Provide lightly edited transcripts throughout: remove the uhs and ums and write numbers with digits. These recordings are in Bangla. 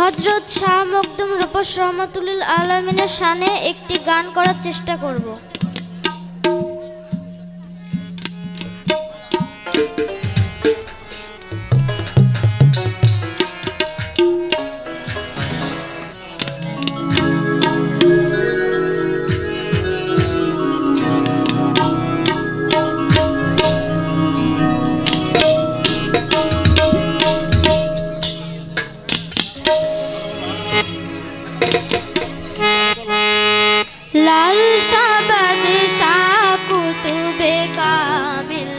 হযরত শাহ মখদুম রূপস রহমাতুল্লিল আলামিনের শানে একটি গান করার চেষ্টা করব। লাল শাবাদ শাহ কুতুবে কামিল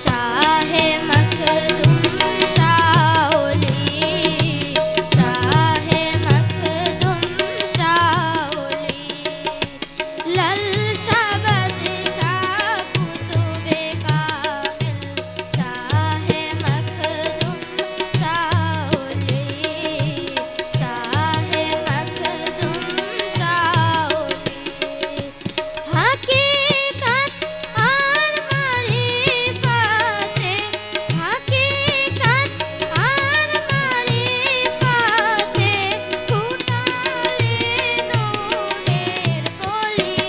শাহে মখদুম শাওলি শাহে মখদুম শাওলি লাল শাবাদ শাহ কুতুবে কামিল শাহে মখদুম শাওলি শাহে মখদুম শাওলি হাকিকত আর মারিফাতে হাকিকত আর মারিফাতে ফুটালে নূরের কলি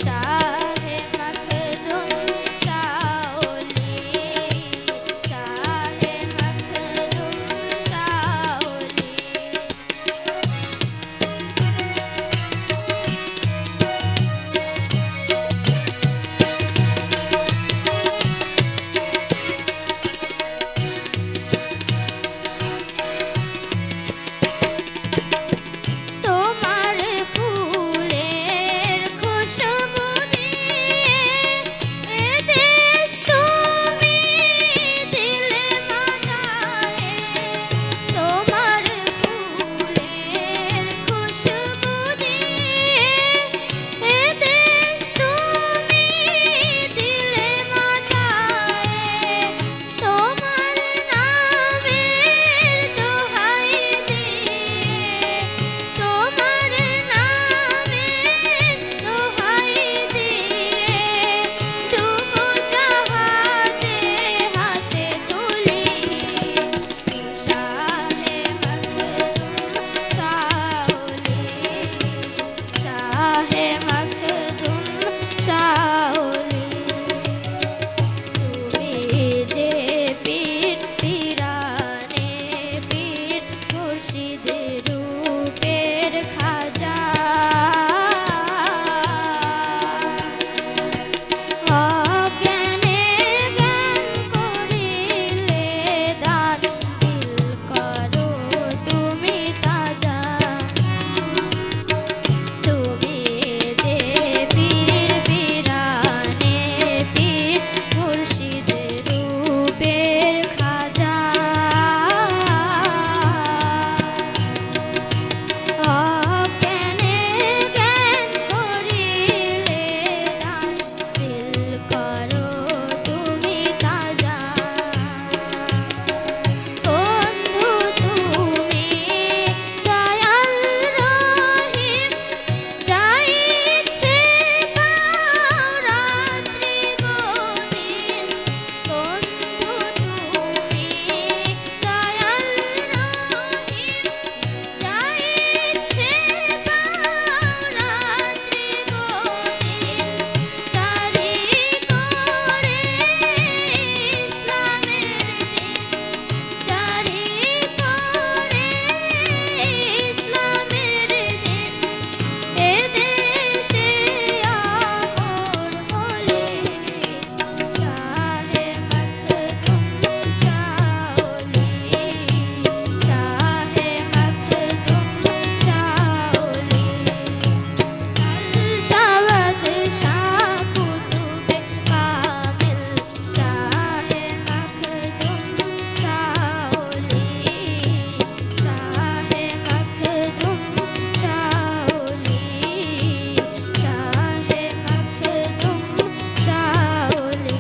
শাহে মখদুম শাওলি শাহে মখদুম শাওলি তোমার ফুলের খুশবু নিয়ে এ দেশ তুমি দিলে মানায়ে তোমার ফুলের খুশবু দিয়ে এ দেশ তুমি দিলে মানায়ে তোমার নামের দোহাই দিয়ে তোমার নামের দোহাই দিয়ে ডুবো জাহাজে হাতে তুলি শাহে মখদুম শাওলি শাহে মখদুম শাওলি তুমি যে পীর পীরানে পীর মুর্শিদের রূপের খাজা অজ্ঞানে জ্ঞান করিলে দান দিল করো তুমি তাজা তুমি যে পীর পীরানে পীর মুর্শিদের রূপের খাজা অজ্ঞানে জ্ঞান করিলে দান দিল করো তুমি তাজা বন্ধু তুমি দয়াল রহিম যাই ইচ্ছে পাও রাত্রি গদিন বন্ধু তুমি দয়াল রহিম যাই ইচ্ছে পাও রাত্রি গদিন জারি করে ইসলামের দিন জারি করে ইসলামের দিন এ দেশে আমর হলে শাহে মখদুম শাওলি শাহে মখদুম শাওলি শাবাদ শাহ কুতুবে কামিল শাহে মখদুম শাওলি শাহে মখদুম শাওলি শাহে মখদুম শাওলি।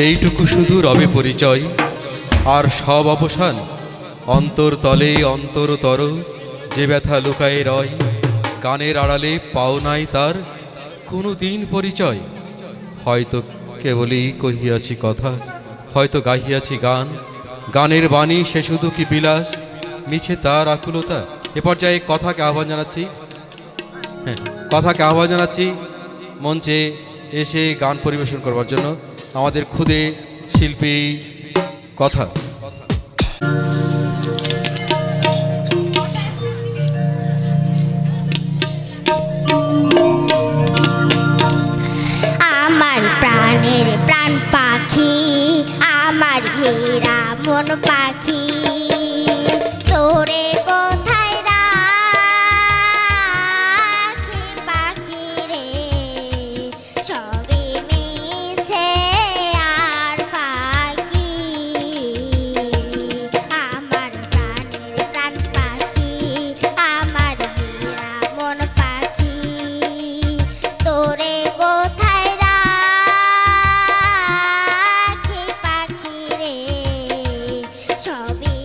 এইটুকু শুধু রবে পরিচয় আর সব অবসান অন্তরতলে অন্তরতর যে ব্যথা লুকায়ে রয় গানের আড়ালে পাও নাই তার কোনো দিন পরিচয় হয়তো কেবলই কহিয়াছি কথা, হয়তো গাহিয়াছি গান। গানের বাণী সে শুধু কি বিলাস, মিছে তার আকুলতা। এ পর্যায়ে কথাকে আহ্বান জানাচ্ছি, হ্যাঁ, কথাকে আহ্বান জানাচ্ছি মঞ্চে এসে গান পরিবেশন করবার জন্য আমাদের খুদে শিল্পী কথা। আমার প্রাণের প্রাণ পাখি, আমার হীরা মন পাখি, তোরে কোথায় রাখি পাখি রে, সবই মিছে আর ফাঁকি। আমার প্রাণের প্রাণ পাখি, আমার হীরা মন পাখি, তোরে কোথায় রাখি পাখি রে, সবই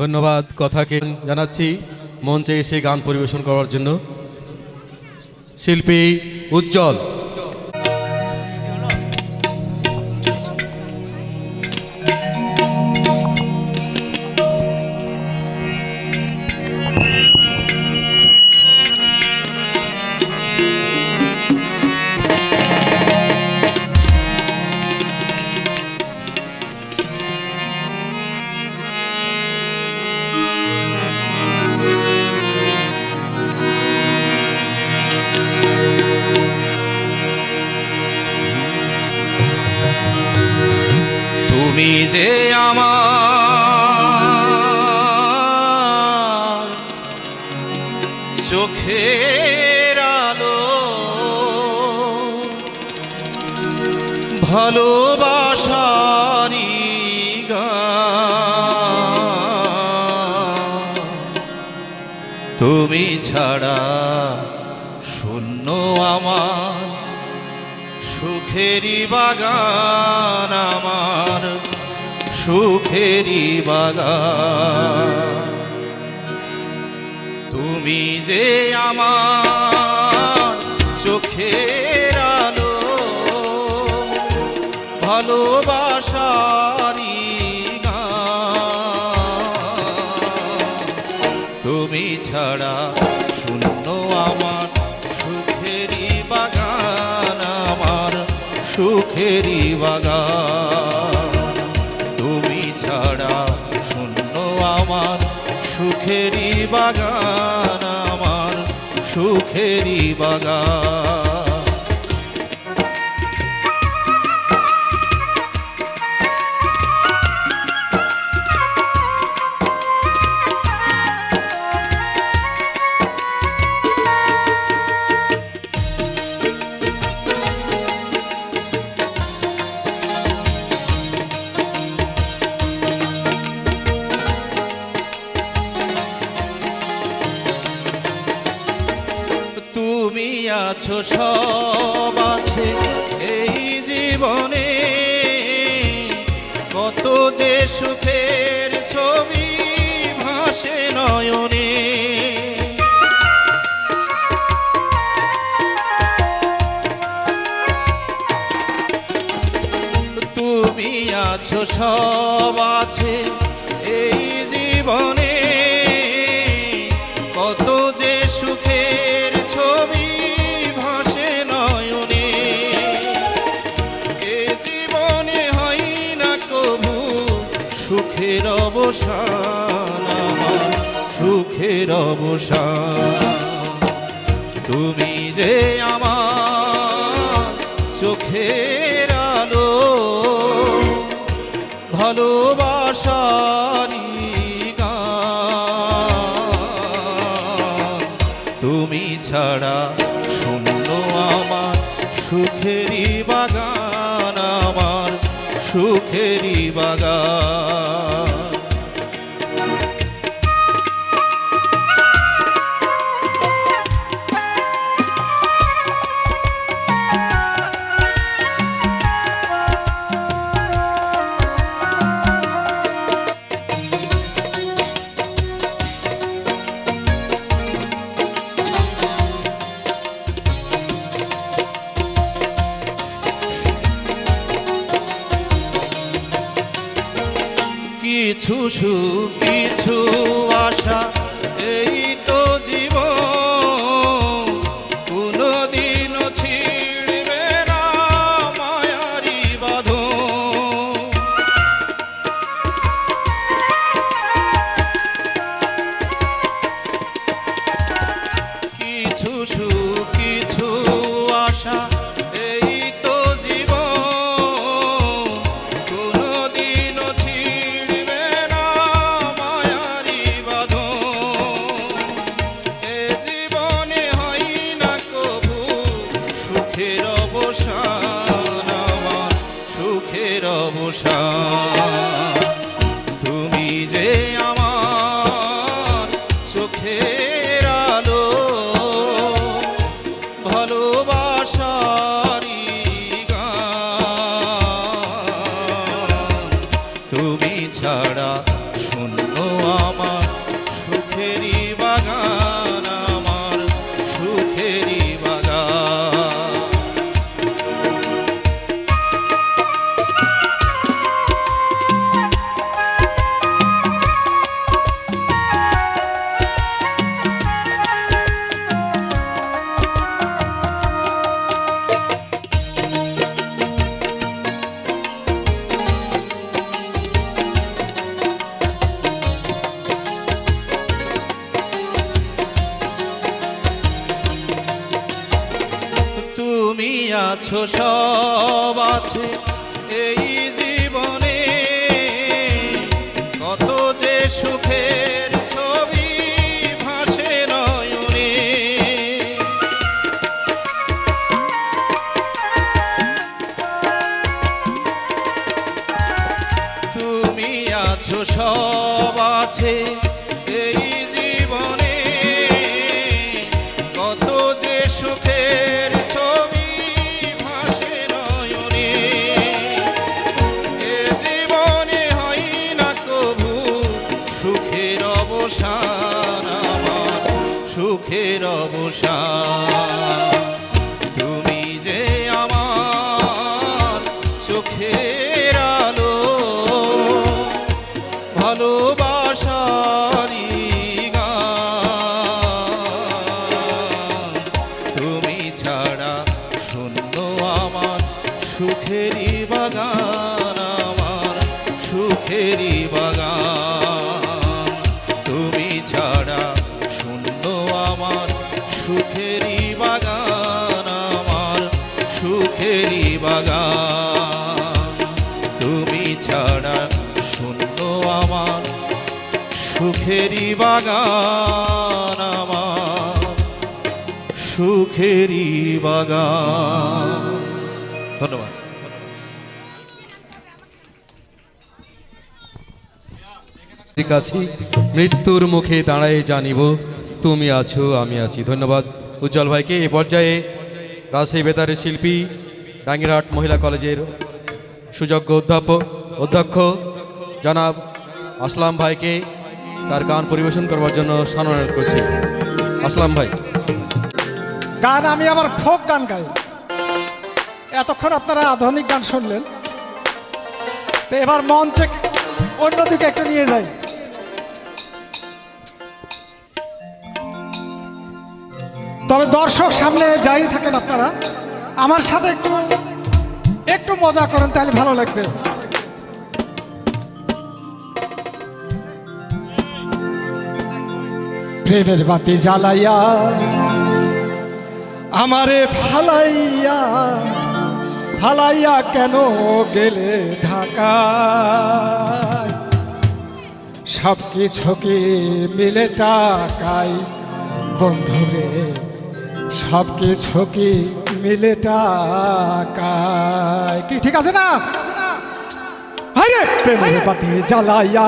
ধন্যবাদ কথাকে জানাচ্ছি মঞ্চে এসে গান পরিবেশন করার জন্য শিল্পী উজ্জ্বল। তুমি যে আমার চোখের আলো, ভালোবাসারি গান, তুমি ছাড়া শূন্য আমার সুখেরি বাগান, আমার সুখেরি বাগান। তুমি যে আমার চোখের আলো, ভালোবাসারি গান, তুমি ছাড়া শূন্য আমার সুখেরি বাগান, আমার সুখেরি বাগান। তুমি ছাড়া শূন্য আমার সুখেরি বাগান, আমার সুখেরি বাগান। তুমি আছো সব আছে এই জীবনে, কত যে সুখের ছবি ভাসে নয়নে। তুমি আছো সব আছে এই জীবনে, কত যে সুখের ছবি ভাসে নয়নে। এ জীবনে হয় না কভু সুখের অবসান, আমার সুখের অবসান। তুমি যে আমার চোখের আলো, ভালোবাসারি গান, তুমি ছাড়া শূন্য আমার সুখেরি বাগান, আমার সুখেরি বাগান। কিছু সুখ কিছু আশা এই তো জীবন, কোনদিনও ছিড়বে না মায়ারি বাঁধন। কিছু সুখ কিছু আশা এই তো জীবন, কোনদিনও ছিড়বে না মায়ারি বাঁধন। এ জীবনে হয় না কভু সুখের অবসান, আমার সুখের অবসান। তুমি যে আমার চোখের আলো, ভালোবাসারি গান, তুমি ছাড়া শূন্য আমার আছো সব আছে এই জীবনে, কত যে সুখের ছবি ভাসে নয়নে। তুমি আছো সব আছে এই জীবনে, কত যে সুখের ছবি ভাসে নয়নে। এ জীবনে হয় না কভু সুখের অবসান, আমার সুখের অবসান। তুমি যে আমার চোখের আলো, ভালোবাসারি গান। তুমি ছাড়া শূন্য আমার সুখেরই বাগান, আমার সুখেরই বাগান। তুমি ছাড়া শূন্য আমার সুখেরই বাগান, আমার সুখেরই বাগান। তুমি ছাড়া শূন্য আমার সুখেরই বাগান, আমার সুখেরই বাগান। ধন্যবাদ। কাছে মৃত্যুর মুখে দাঁড়ায় জানিব তুমি আছো আমি আছি। ধন্যবাদ উজ্জ্বল ভাইকে। এ পর্যায়ে রাজশাহী বেতারের শিল্পী রাঙ্গিরহাট মহিলা কলেজের সুযোগ্য অধ্যক্ষ জনাব আসলাম ভাইকে তার গান পরিবেশন করবার জন্য সম্মানিত করছি। আসলাম ভাই। গান আমি আবার ফোক গান গাই। এতক্ষণ আপনারা আধুনিক গান শুনলেন, তো এবার মঞ্চে অন্যদিকে একটু নিয়ে যাই। তবে দর্শক সামনে যাই থাকেন আপনারা, আমার সাথে একটু একটু মজা করেন, তাহলে ভালো লাগবে। প্রেমের বাতি জ্বালাইয়া আমারে ফালাইয়া ফালাইয়া কেন গেলে ঢাকায়, সব কিছু কি মিলে টাকাই বন্ধুরে, সব কিছু কি মিলে টাকায়। কি ঠিক আছে না? আরে প্রেমের বাতি জ্বালাইয়া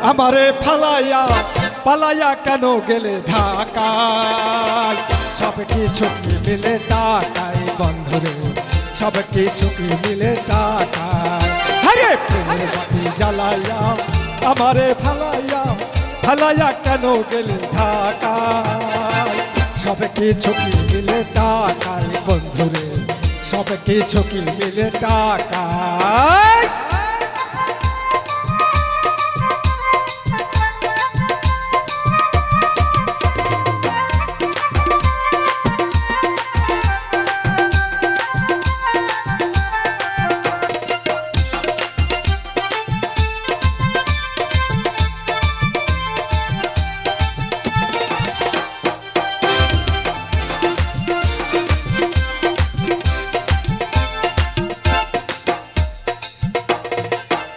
আমারে ফালাইয়া পালাইয়া কেন গেলে ঢাকায়, সব কিছু কি মিলে টাকাই বন্ধুরে, সব কিছু কি মিলে টাকায়। আরে প্রেমের বাতি জ্বালাইয়া আমারে ফালাইয়া ফালাইয়া কেন গেলে ঢাকায়, সব কিছু কি মিলে টাকাই বন্ধুরে, সব কিছু কি মিলে টাকায়।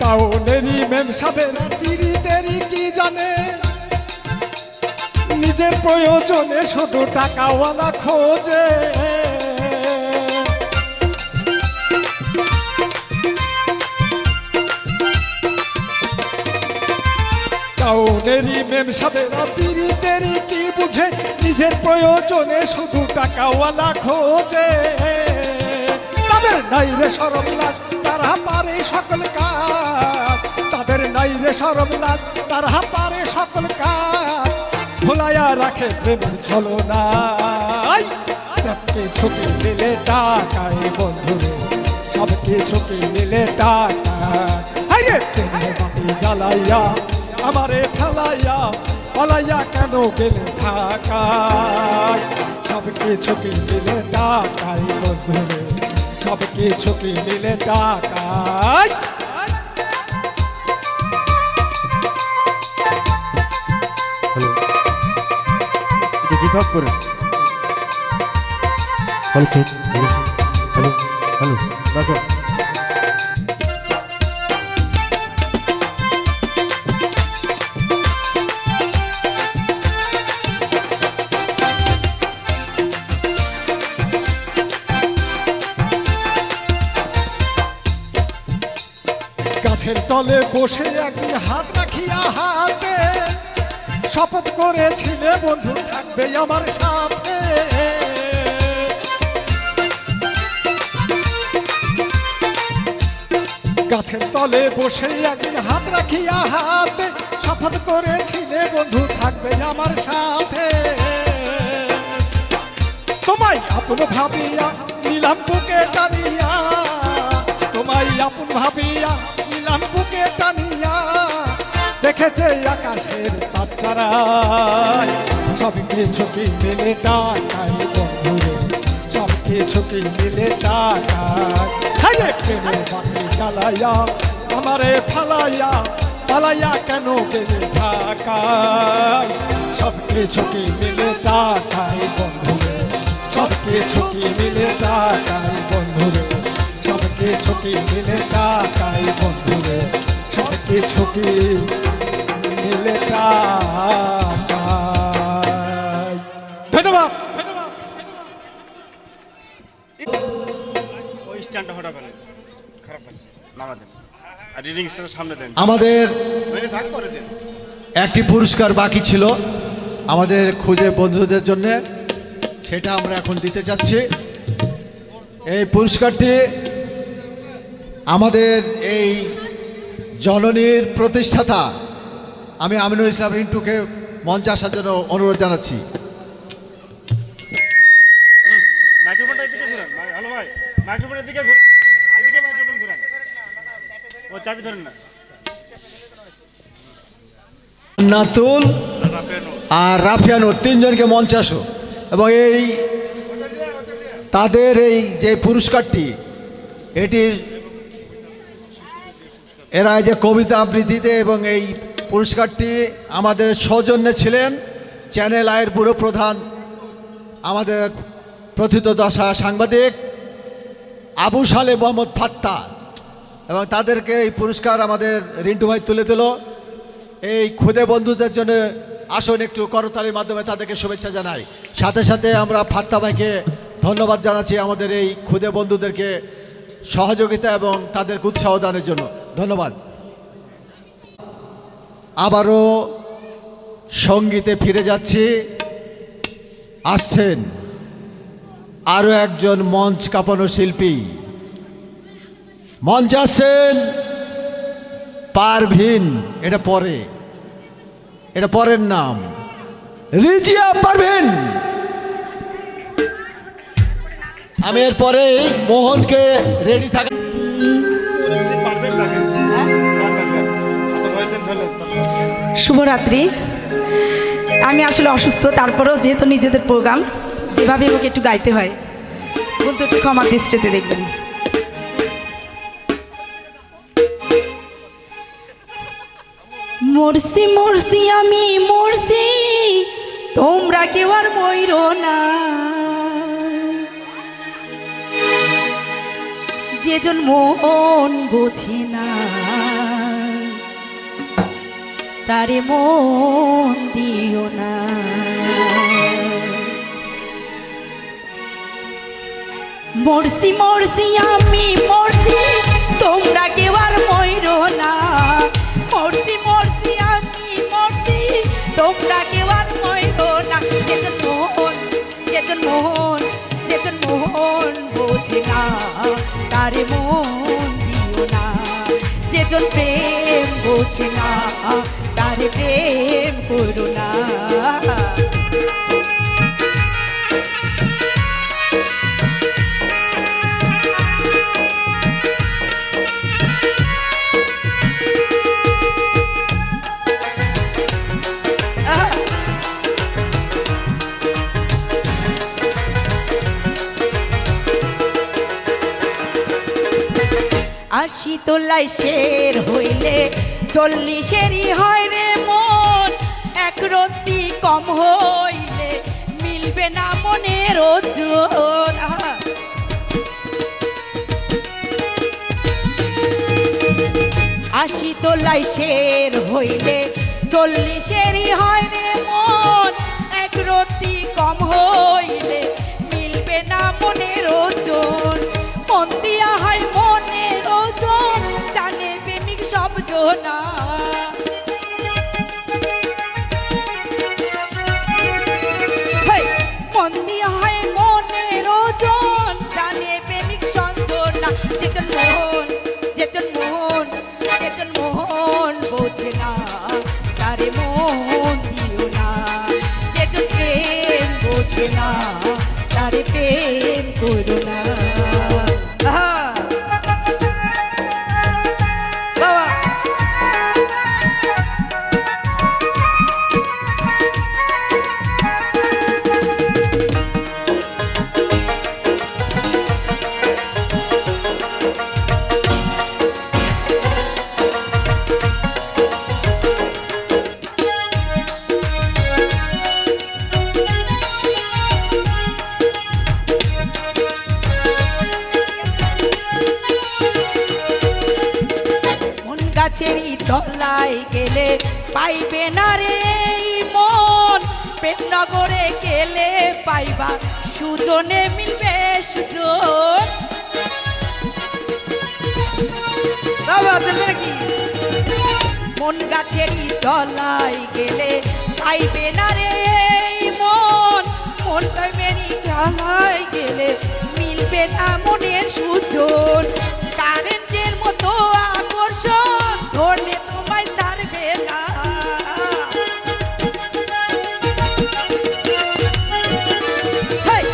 টাউনেরই মেম সাহেব পিরিতেরই কি জানে, নিজের প্রয়োজনে শুধু টাকাওয়ালা খোঁজে। টাউনেরই মেম সাহেব পিরিতেরই কি বুঝে, নিজের প্রয়োজনে শুধু টাকাওয়ালা খোঁজে। তাদের নাই রে শরম লাজ, তারা পারে সকল কাজ, তাদের নাই রে শরম লাজ, তারা পারে সকল কাজ, ভোলাইয়া রাখে প্রেমের ছলনায়। সব কিছু কি মিলে টাকায় বন্ধুরে, সব কিছু কি মিলে টাকায়। আরে প্রেমের বাতি জ্বালাইয়া আমারে ফেলাইয়া পালাইয়া কেন গেলে ঢাকায়, সব কিছু কি মিলে টাকায় বন্ধুরে, সব কিছু কি মিলে টাকায়। বিভাগ করে হ্যালো হ্যালো রাখো। গাছের তলে বসে একদিন হাত রাখিয়া হাতে শপথ করেছিলে বন্ধু থাকবে আমার সাথে। গাছের তলে বসে একদিন হাত রাখিয়া হাতে শপথ করেছিলে বন্ধু থাকবে আমার সাথে। তোমায় আপন ভাবিয়া নিলাম বুকে টানিয়া, তোমায় আপন ভাবিয়া নিলাম বুকে টানিয়া, দেখেছে আকাশের তারায় সব কিছু কি মিলে টাকায় বন্ধু, সব কিছু কি মিলে টাকায়। হায় প্রেমের বাকি চালাইয়া আমারে ফালাইয়া পালাইয়া কেন গেলে ঢাকায়, সব কিছু কি মিলে টাকায় বন্ধু, সব কিছু কি মিলে টাকায় বন্ধু, সব কিছু কি মিলে টাকায় বন্ধু, সব কিছু কি মিলে টাকায়। ধন্যবাদ। ওই স্ট্যান্ডটা হঠাৎ পেলেন খারাপ লাগছে, নামা দেন আর রিডিং স্ট্যান্ডের সামনে দেন, আমাদের ওইখানে থাক করে দেন। একটি পুরস্কার বাকি ছিল আমাদের খুঁজে বন্ধুদের জন্য, সেটা আমরা এখন দিতে চাচ্ছি। এই পুরস্কারটি আমাদের এই জননীর প্রতিষ্ঠাতা আমি আমিনুল ইসলাম রিন্টুকে মঞ্চে আসার জন্য অনুরোধ জানাচ্ছি। মাইক্রোফোনটা এদিকে ঘুরান, হ্যালো ভাই মাইক্রোফোনের দিকে ঘুরান, এদিকে মাইক্রোফোন ঘুরান, ও চাবি ধরেন না। নাতুল আর রাফিয়ানুর তিনজনকে মঞ্চে আসো এবং এই তাদের এই যে পুরস্কারটি এটির এরা যে কবিতা আবৃত্তিতে এবং এই পুরস্কারটি আমাদের সৌজন্যে ছিলেন চ্যানেল আয়ের ব্যুরো প্রধান আমাদের প্রথিতদশা সাংবাদিক আবু সালে মোহাম্মদ ফাত্তা, এবং তাদেরকে এই পুরস্কার আমাদের রিন্টু ভাই তুলে দিল। এই খুদে বন্ধুদের জন্য আসুন একটু করতালির মাধ্যমে তাদেরকে শুভেচ্ছা জানাই। সাথে সাথে আমরা ফাত্তা ভাইকে ধন্যবাদ জানাচ্ছি আমাদের এই খুদে বন্ধুদেরকে সহযোগিতা এবং তাদেরকে উৎসাহ দানের জন্য ধন্যবাদ। আবারও সঙ্গীতে ফিরে যাচ্ছি। আসছেন আরও একজন মঞ্চ কাঁপানো শিল্পী, মঞ্চে আসছেন পারভিন, এটা পরের নাম রিজিয়া পারভিন। আমি এরপরে মোহনকে রেডি থাকা পারবেন না, আপনি ভয় দেন ধরলেন। শুভরাত্রি। আমি আসলে অসুস্থ, তারপরেও যেহেতু নিজেদের প্রোগ্রাম যেভাবে ওকে একটু গাইতে হয়, বলতে একটু ক্ষমা দৃষ্টিতে দেখবেন। মরছি মরছি আমি মরছি, তোমরা কেউ আর মইরো না, যেজন মন বোঝে না তারে মন দিও না। মরছি মরছি আমি মরছি, তোমরা কেউ আর মইরো না, মরছি মরছি আমি মরছি, তোমরা কেউ আর মইরো না, যেজন মোহন যেজন মোহন যেজন মোহন বোঝে না তারে মন দিও না, যেজন প্রেম বোঝে না তারে প্রেম করো না। আশি তোলাই শের হইলে 40-এরই হয় রে মন, এক রত্তি কম হইলে মিলবে না মনের ওজন। পঞ্চাশের হইলে চল্লিশেরই হয় রে মন, এক রতি কম হইলে মিলবে না মনের ওজন। মন দিয়া হয় মনের ওজন, জানে প্রেমিক সব জনা। হেই, মন দিয়া হয় মনের ওজন, জানে প্রেমিক সঞ্জনা। যেজন মোহন, যেজন মোহন, যেজন মোহন বোঝে না, তারে মন দিও না। যেজন প্রেম বোঝে না, তারে প্রেম করো না। আহা! বাবা! মন গাছেরই তলায় গেলে পাইবে না রে এই মন, প্রেমনগরে গেলে পাইবা সুজনে মিলবে সুজন। বাবা আছেন নাকি? মন গাছেরই তলায় গেলে পাইবে না রে এই মন, মন প্রেমেরই তলায় গেলে মিলবে না মনের সুজন। কারেন্টের মতো আকর্ষণ ধরলে তোমায় ছাড়বে না। হেই,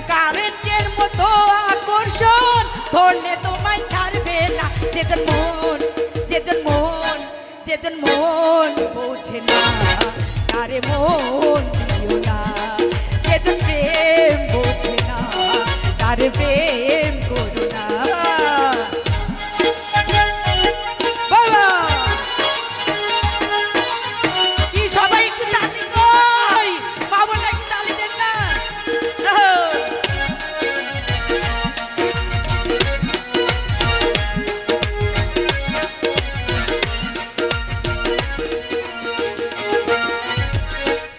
কারেন্টের মতো আকর্ষণ ধরলে তোমায় ছাড়বে না। যেজন মন, যেজন মন, যেজন মন বোঝে না, তারে মন দিও না। যেজন প্রেম বোঝে না, তারে প্রেম করো না। বাবা! কি সবাই একটু তালি কই? বাবা নাকি তালি দেন না? আহা!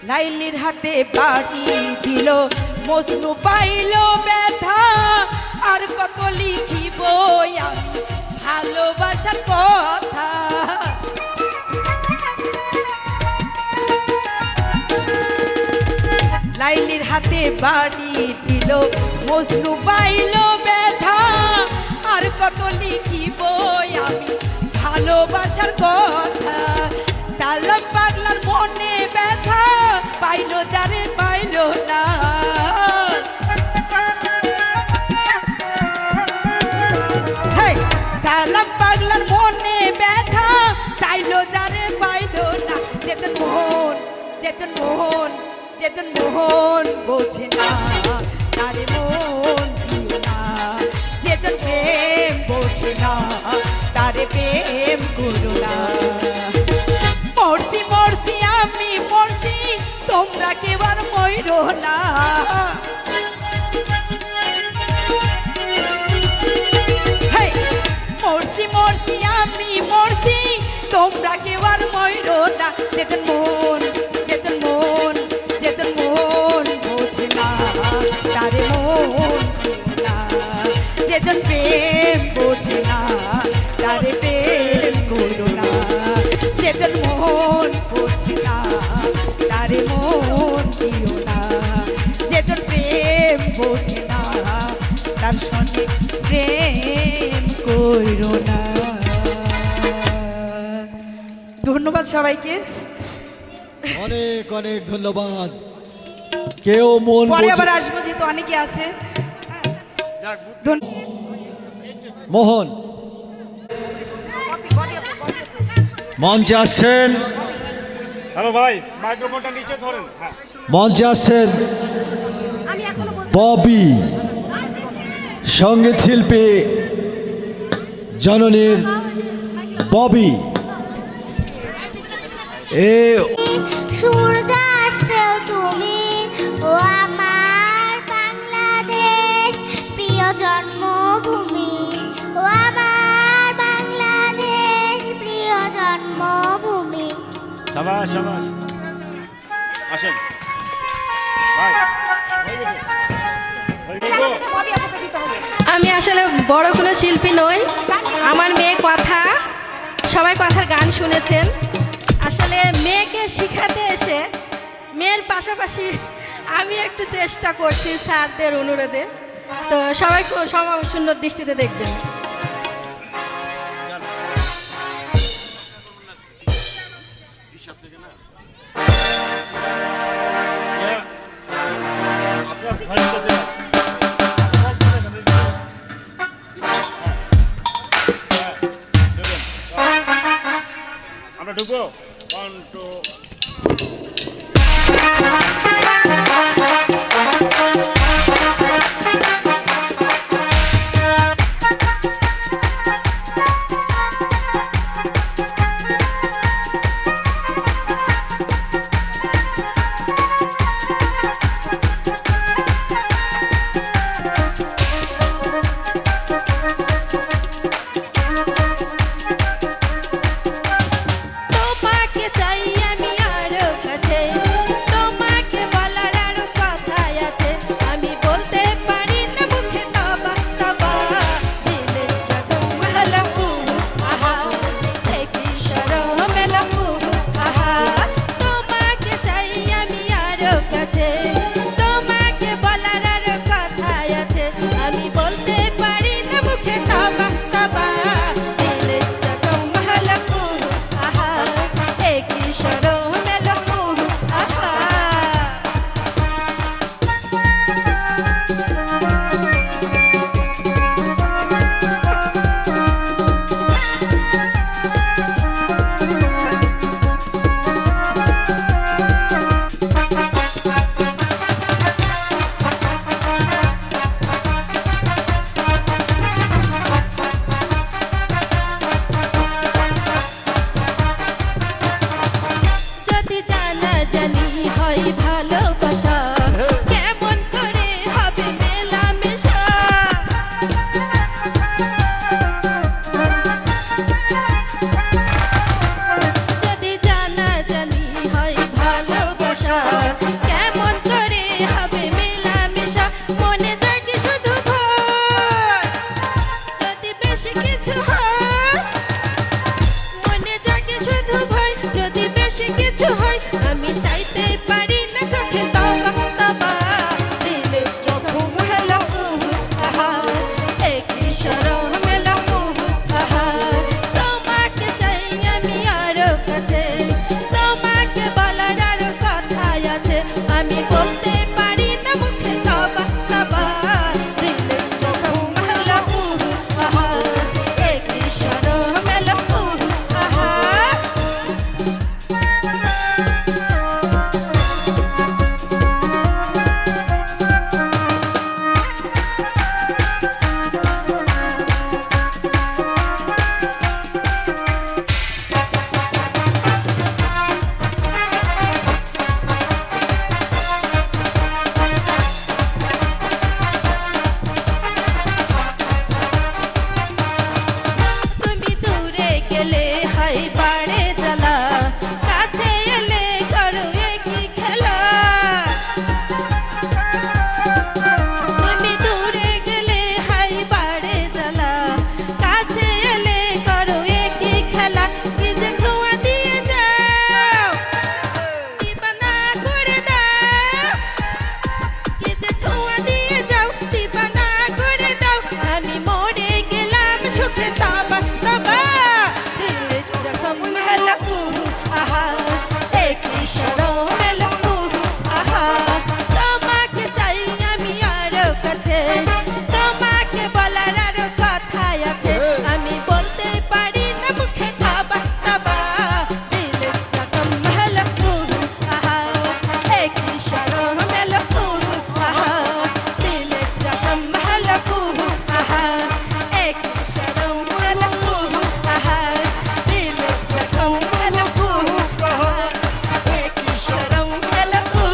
লাইলির হাতে বাড়ি দিল, মজনু পাইল ব্যথা। আর কত লিখিব আমি ভালোবাসার কথা। লাইলির হাতে বাড়ি দিল, মজনু পাইল ব্যথা। আর কত লিখিব আমি ভালোবাসার কথা। সালাম পাগলার মনে ব্যথা, পাইলো যারে পাইলো না। হেই, সালাম পাগলার মনে ব্যথা, চাইলো যারে পাইলো না। যেজন মোহন, যেজন মোহন, যেজন মোহন বোঝে না, তারে মন দিও না। যেজন প্রেম বোঝে না, তারে প্রেম করো না। মরছি মরছি আমি মরছি, তোমরা কেউ আর মইরো না। হেই, মরছি মরছি আমি মরছি, তোমরা কেউ আর মইরো না। যেজন মন, যেজন মন, যেজন মন বোঝে না, তারে মন দিও না। যেজন প্রেম বোঝে না, তারে প্রেম করো না। যেজন মন বোঝে না, তারে মন দিও না। যেজন প্রেম বোঝে না, তার সঙ্গে প্রেম করো না। ধন্যবাদ সবাইকে। অনেক অনেক ধন্যবাদ। কেউ মন পরে বুঝে- আবার আসবো, যেহেতু অনেকে আছে। যাক, মোহন মঞ্চে আসছেন, হ্যালো ভাই, মাইক্রোফোনটা নিচে ধরেন। হ্যাঁ, মঞ্চে আসছেন ববি, সঙ্গীত শিল্পী জননীর ববি। এ সূর্যাস্তেও তুমি, ও আমার বাংলাদেশ, প্রিয় জন্মভূমি। ও আমার বাংলাদেশ, প্রিয় জন্ম সাবাস সাবাস আসেন ভাই হয়ে গেছে হয়ে গেছে আমি আসলে বড় কোনো শিল্পী নই, আমার মেয়ে কথা, সবাই কথার গান শুনেছেন। আসলে মেয়েকে শিখাতে এসে মেয়ের পাশাপাশি আমি একটু চেষ্টা করছি স্যারদের অনুরোধে, তো সবাই খুব সুন্দর দৃষ্টিতে দেখবেন। আপনার ভয়েসটা দেন আমরা ঢুকবো 1 2 তোমাকে চাই আমি আরো কাছে, তোমাকে বলার আরো কথাই আছে, আমি বলতে পারি না মুখে তবা তবা, দিলে জগম মেলাকু আহা, একই শরম মেলাকু আহা, তোমাকে চাই আমি আরো কাছে, তোমাকে বলার আরো কথাই আছে, আমি বলতে পারি না মুখে তবা তবা, দিলে জগম মেলাকু আহা, একই শরম মেলাকু আহা। যদি জানা জানি হয় ভালোবাসা, কেমন করে হবে মেলামেশা, যদি জানা জানি হয় ভালোবাসা, কেমন করে হবে মেলামেশা, মনে জাগে শুধু ভয়, যদি বেশি কিছু হয়, মনে জাগে শুধু ভয়, যদি বেশি কিছু হয়, আমি চাইতে পারি না চোখে তবা তবা, দিলে জখম মেলাকু আহা, একই শরম মেলাকু আহা, তোমাকে চাই আমি আরো কাছে, তোমাকে বলার আরো কথাই আছে, আমি বলতে পারি না মুখে তবা তবা, দিলে জখম মেলাকু আহা, একই শরম মেলাকু আহা। তুমি দূরে গেলে হয় বাড়ে জ্বালা, কাছে এলে করো একই খেলা, তুমি দূরে গেলে হয় বাড়ে জ্বালা, কাছে এলে করো একই খেলা, কি যে ছোঁয়া দিয়ে যাও, দিবানা করে দাও, কি যে ছোঁয়া দিয়ে যাও, দিবানা করে দাও, আমি মরে গেলাম সুখে তবা তবা, দিলে জখম মেলাকু আহা, একই শরম মেলাকু আহা, তোমাকে চাই আমি আরো কাছে, তোমাকে বলার আরো কথাই আছে, আমি বলতে পারি না মুখে তবা তবা, দিলে জখম মেলাকু আহা, একই শরম মেলাকু আহা, দিলে জখম মেলাকু আহা, একই শরম মেলাকু আহা, দিলে জখম মেলাকু আহা, একই শরম মেলাকু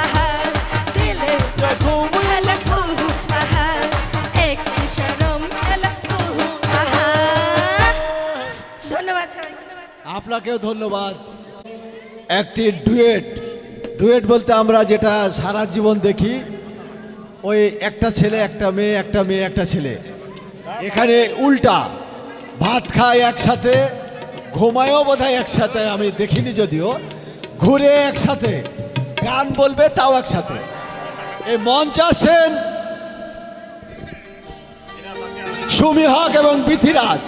আহা, দিলে জখম মেলাকু আহা, একই শরম মেলাকু আহা। ধন্যবাদ সবাই। আপনাকেও ধন্যবাদ। একটি ডুয়েট। ডুয়েট বলতে আমরা যেটা সারা জীবন দেখি, ওই একটা ছেলে একটা মেয়ে, একটা মেয়ে একটা ছেলে। এখানে উল্টা, ভাত খায় একসাথে, ঘুমায়ও বোধহয় একসাথে, আমি দেখিনি যদিও, ঘুরে একসাথে, গান বলবে তাও একসাথে। এই মঞ্চ আসছেন সুমি হক এবং বিথিরাজ।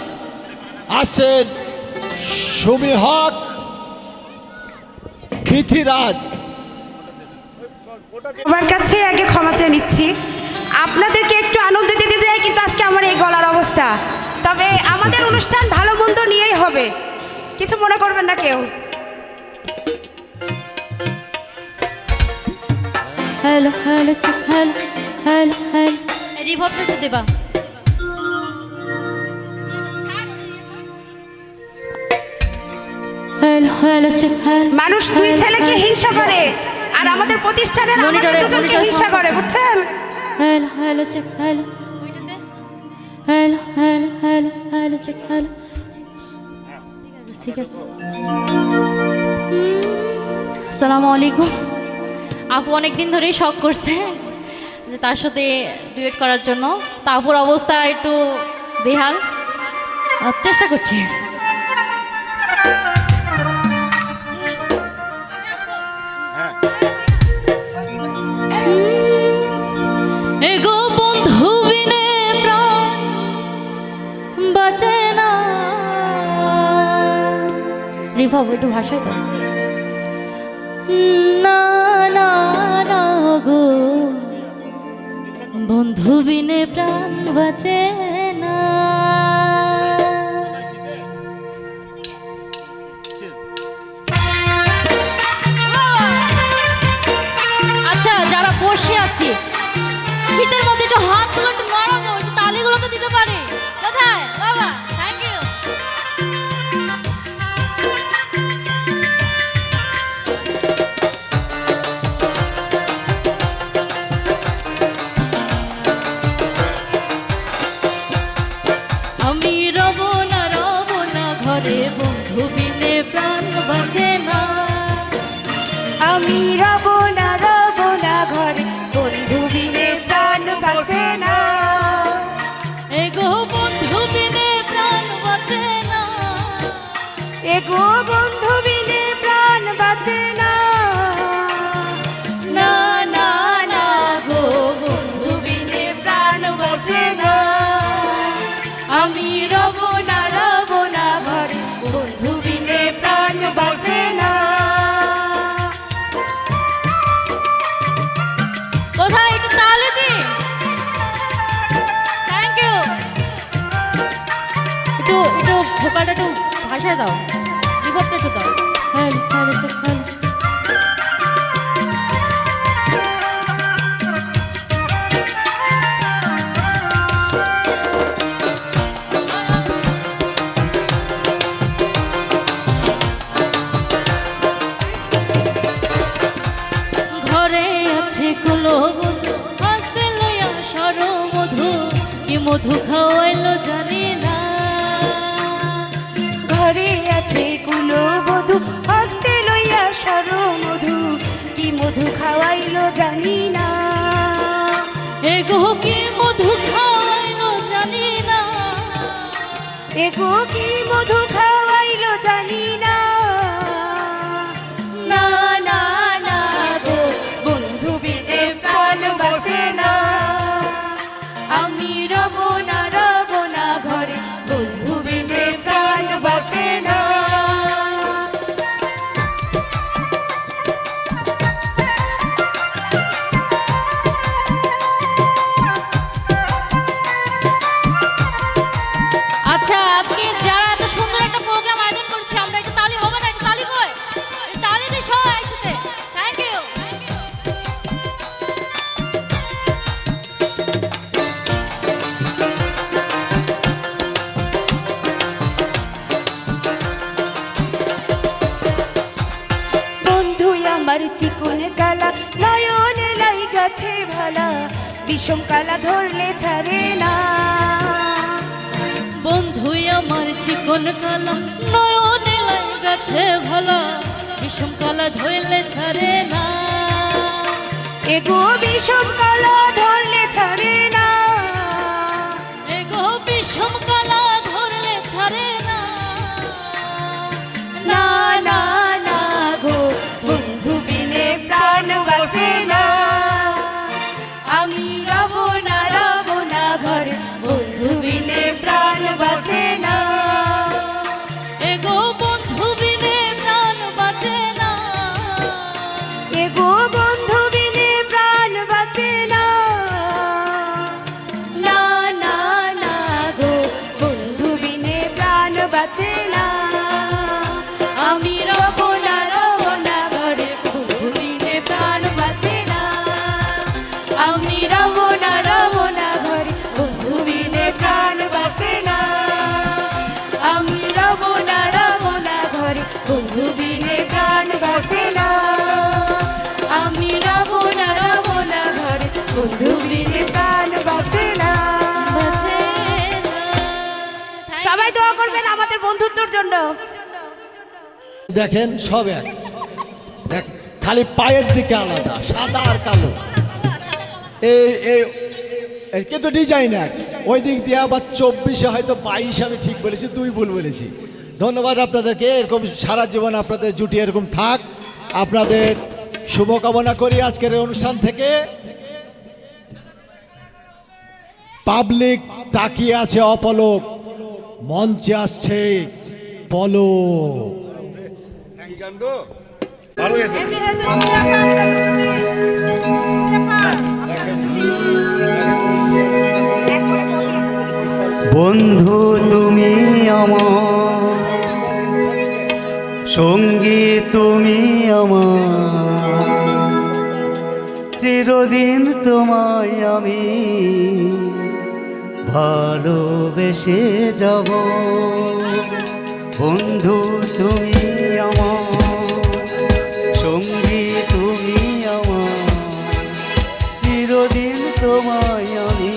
আসছেন সুমি হক, বিথিরাজ। সবার কাছে আগে ক্ষমা চেয়ে নিচ্ছি, আপনাদেরকে একটু আনন্দ দিতে যাই, কিন্তু আজকে আমার এই গলার অবস্থা। তবে আমাদের অনুষ্ঠান ভালো মন্দ নিয়েই হবে, কিছু মনে করবেন না কেউ। Hello hello check, hello hello hello, রিভাবটা তো দেবা। Hello hello check, hello. মানুষ দুই ছেলেকে হিংসা করে, আর আমাদের প্রতিষ্ঠানের আমাদের দুজনকে হিংসা করে, বুঝছেন? Hello hello check, hello hello hello hello hello check, hello. ঠিক আছে। আসসালামু আলাইকুম। আপু অনেকদিন ধরেই শখ করছে যে তার সাথে ডুয়েট করার জন্য, তারপর অবস্থা একটু বেহাল, চেষ্টা করছি। এগো বন্ধু বিনে প্রাণ বাঁচে না। রিভাব একটু ভাষায় দাও। না না না গো, বন্ধু বিনে প্রাণ বাঁচে না। আচ্ছা, যারা বসে আছি শীতের মধ্যে একটু হাতগুলো একটু নড়াবো, একটু তালিগুলো তো দিতে পারে। কোথায় বাবা? Thank you. আমি রব না ঘরে, বন্ধু বিনে প্রাণ বাঁচে না। আমি রব না ঘরে, বন্ধু বিনে প্রাণ বাঁচে না। এগো বন্ধু বিনে প্রাণ বাঁচে না। এগো বন্ধু বিনে প্রাণ বাঁচে না। না না না গো, বন্ধু বিনে প্রাণ বাঁচে না। আমি রব না ঘরে, বন্ধু বিনে প্রাণ বাঁচে না। কোথায় একটু তালে দি। Thank you. একটু ভোকালটা একটু ভাষায় দাও, রিভাবটা একটু দাও। Hello hello hello. ঘরে আছে কুলো বধূ, হাসতে লইয়া সর মধু, কি মধু খাওয়াইলো জানি না। ঘরে আছে কুলো বধূ, হস্তে লইয়া সর মধু, কি মধু খাওয়াইলো জানি না। এগো কি মধু খাওয়াইলো জানি না। এগো কি মধু খাওয়াইলো জানি না। না না না গো, বন্ধু বিনে প্রাণ বাঁচে না। আমি রব না ঘরে, বন্ধু বিনে প্রাণ বাঁচে না। আচ্ছা, আজকে যারা এত সুন্দর একটা প্রোগ্রাম আয়োজন করছে, আমরা একটু তালি হবে না? একটু তালি কই? একটু তালি দিয়ে সবাই একসাথে। Thank you. বন্ধু আমার চিকন কালা, নয়নে লাই গাছে ভালা, বিষম কালা ধরলে ছাড়ে না। বন্ধু আমার চিকন কালা, নয়নে লাই গাছে ভালা, বিষম কালা ধরলে ছাড়ে না, এগো বিষম কালো ধরলে ছাড়ে না, এগো বিষম কালা ধরলে ছাড়ে না। না না না গো বন্ধু বিনে প্রাণ বাঁচে না, আমি রব না ঘরে বন্ধু বিনে প্রাণ বাঁচে না, এগো বন্ধু বিনে প্রাণ বাঁচে না, এগো বন্ধু বিনে প্রাণ বাঁচে না, না না না গো বন্ধু বিনে প্রাণ বাঁচে না, আমি রব না ঘরে বন্ধু বিনে প্রাণ বাঁচে না, আমি রব না ঘরে বন্ধু বিনে প্রাণ বাঁচে না, আমি রব না ঘরে বন্ধু বিনে প্রাণ বাঁচে না, আমি রব না ঘরে বন্ধু বিনে প্রাণ বাঁচে না। বাঁচে না। সবাই দোয়া করবেন আমাদের বন্ধুত্বর জন্য। দেখেন সব এক, দেখ খালি পায়ের দিকে আলাদা, সাদা আর কালো। এই এই এর কিন্তু ডিজাইন এক, ওই দিক দিয়ে আবার 24-এ হয়তো 22 আমি ঠিক বলেছি, 2 ভুল বলেছি। ধন্যবাদ আপনাদেরকে, এরকম সারা জীবন আপনাদের জুটি এরকম থাক, আপনাদের শুভকামনা করি। আজকের এই অনুষ্ঠান থেকে পাবলিক তাকিয়ে আছে অপলক, মঞ্চে আসছে পলক। ভালো গেছে। বন্ধু তুমি আমার সঙ্গী, তুমি আমার চিরদিন তোমায় আমি ভালোবেসে যাব। বন্ধু তুমি আমার সঙ্গী, তুমি আমার চিরদিন তোমায় আমি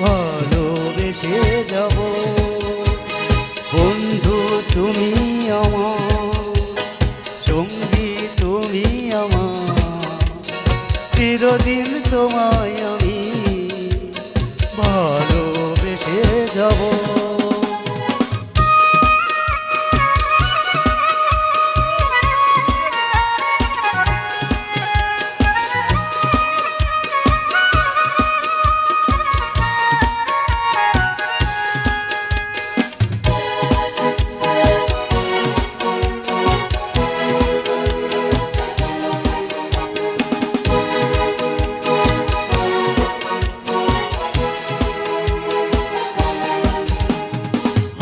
ভালোবেসে যাব। বন্ধু তুমি আমার সঙ্গী, তুমি আমার চিরদিন তোমায় আমি ভালোবেসে যাব।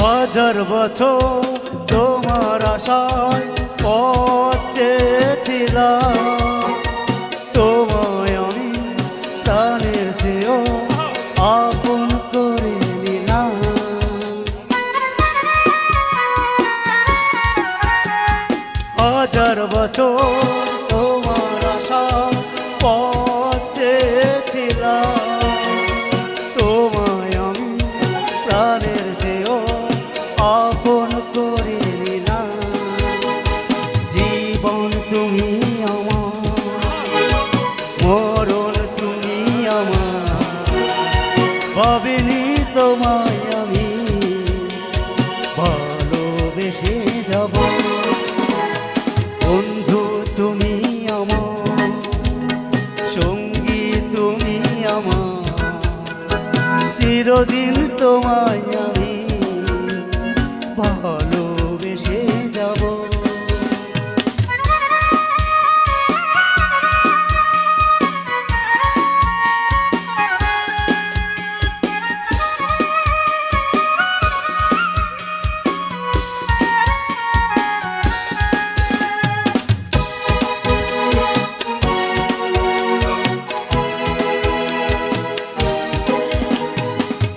হাজার বছর তোমার আশায় পথ চেয়েছিলাম, তোমায় আমি প্রাণের চেয়েও আপন করে নিলাম। হাজার বছর তোমার আশায় পথ চেয়েছিলাম, তোমায় আমি প্রাণের চেয়েও আপন করে নিলাম। জীবন তুমি আমার, মরণ তুমি আমার, ভাবিনি তোমায় আমি ভালোবেসে যাব। বন্ধু তুমি আমার সঙ্গী, তুমি আমার চিরদিন তোমায় আমি ভালোবেসে যাব।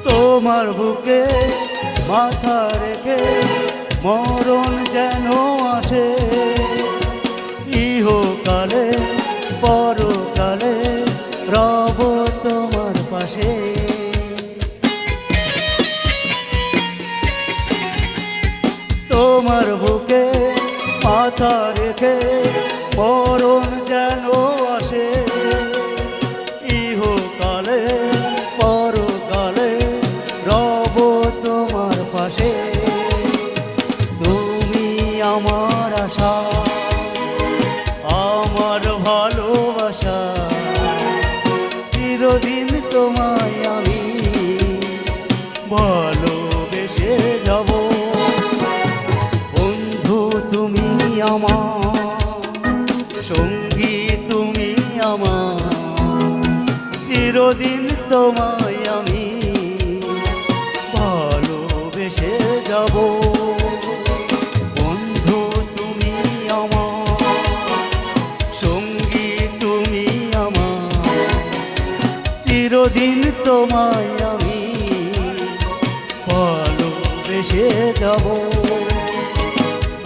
তোমার বুকে মাথা রেখে মরণ যেন আসে, ইহকালে পরকালে রব তোমার পাশে। তোমার বুকে মাথা চিরদিন তোমায় আমি ভালোবেসে যাব বন্ধু তুমি আমার সঙ্গী তুমি আমার চিরদিন তোমায় আমি ভালোবেসে যাব বন্ধু তুমি আমার সঙ্গী তুমি আমার চিরদিন তোমায় আমি ভালোবেসে যাব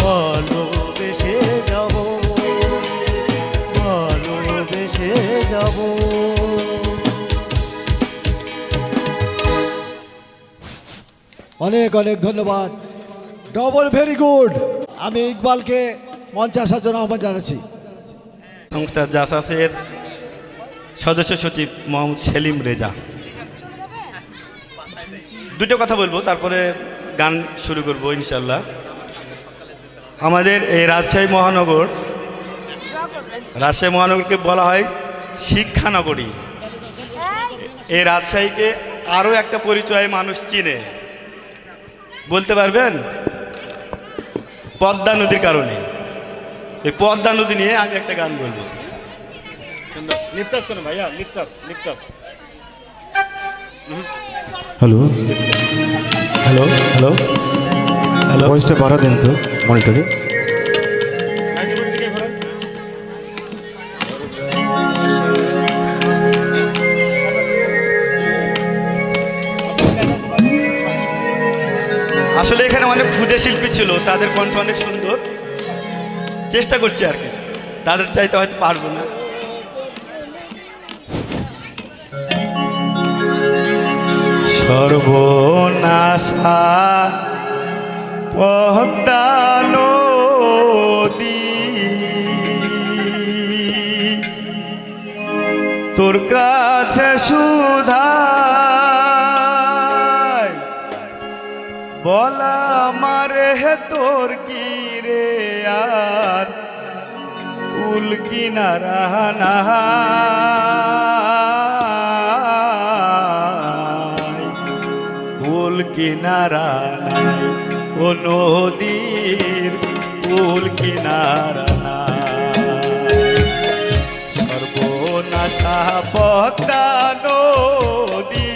ভালোবেসে যাব ভালোবেসে যাব। অনেক অনেক ধন্যবাদ, ডবল ভেরি গুড। আমি ইকবালকে মঞ্চে আসার জন্য আহ্বান জানাচ্ছি। সংস্থা জাসাসের সদস্য সচিব মোহাম্মদ সেলিম রেজা। দুটো কথা বলবো, তারপরে গান শুরু করব ইনশাল্লাহ। আমাদের এই রাজশাহী মহানগরকে বলা হয় শিক্ষানগরী। এই রাজশাহীকে আরও একটা পরিচয়ে মানুষ চিনে, বলতে পারবেন? পদ্মা নদীর কারণে। এই পদ্মা নদী নিয়ে আমি একটা গান বলবো। লিপটাস করুন ভাইয়া, লিপটাস। হ্যালো হ্যালো হ্যালো হ্যালো, ভয়েসটা বাড়া দেন তো মনিটরে। আসলে এখানে অনেক ক্ষুদে শিল্পী ছিল, তাদের কণ্ঠ অনেক সুন্দর, চেষ্টা করছি আর কি, তাদের চাইতে হয়তো পারবো না। সর্বনাশা পদ্মা নদী তোর কাছে সুধায় বলা মারে হে তোর কি রে আর কুল কিনারা না কুল কিনারা নাই ও নদীর কুল কিনারা নাই সর্বনাশা পদ্মা নদী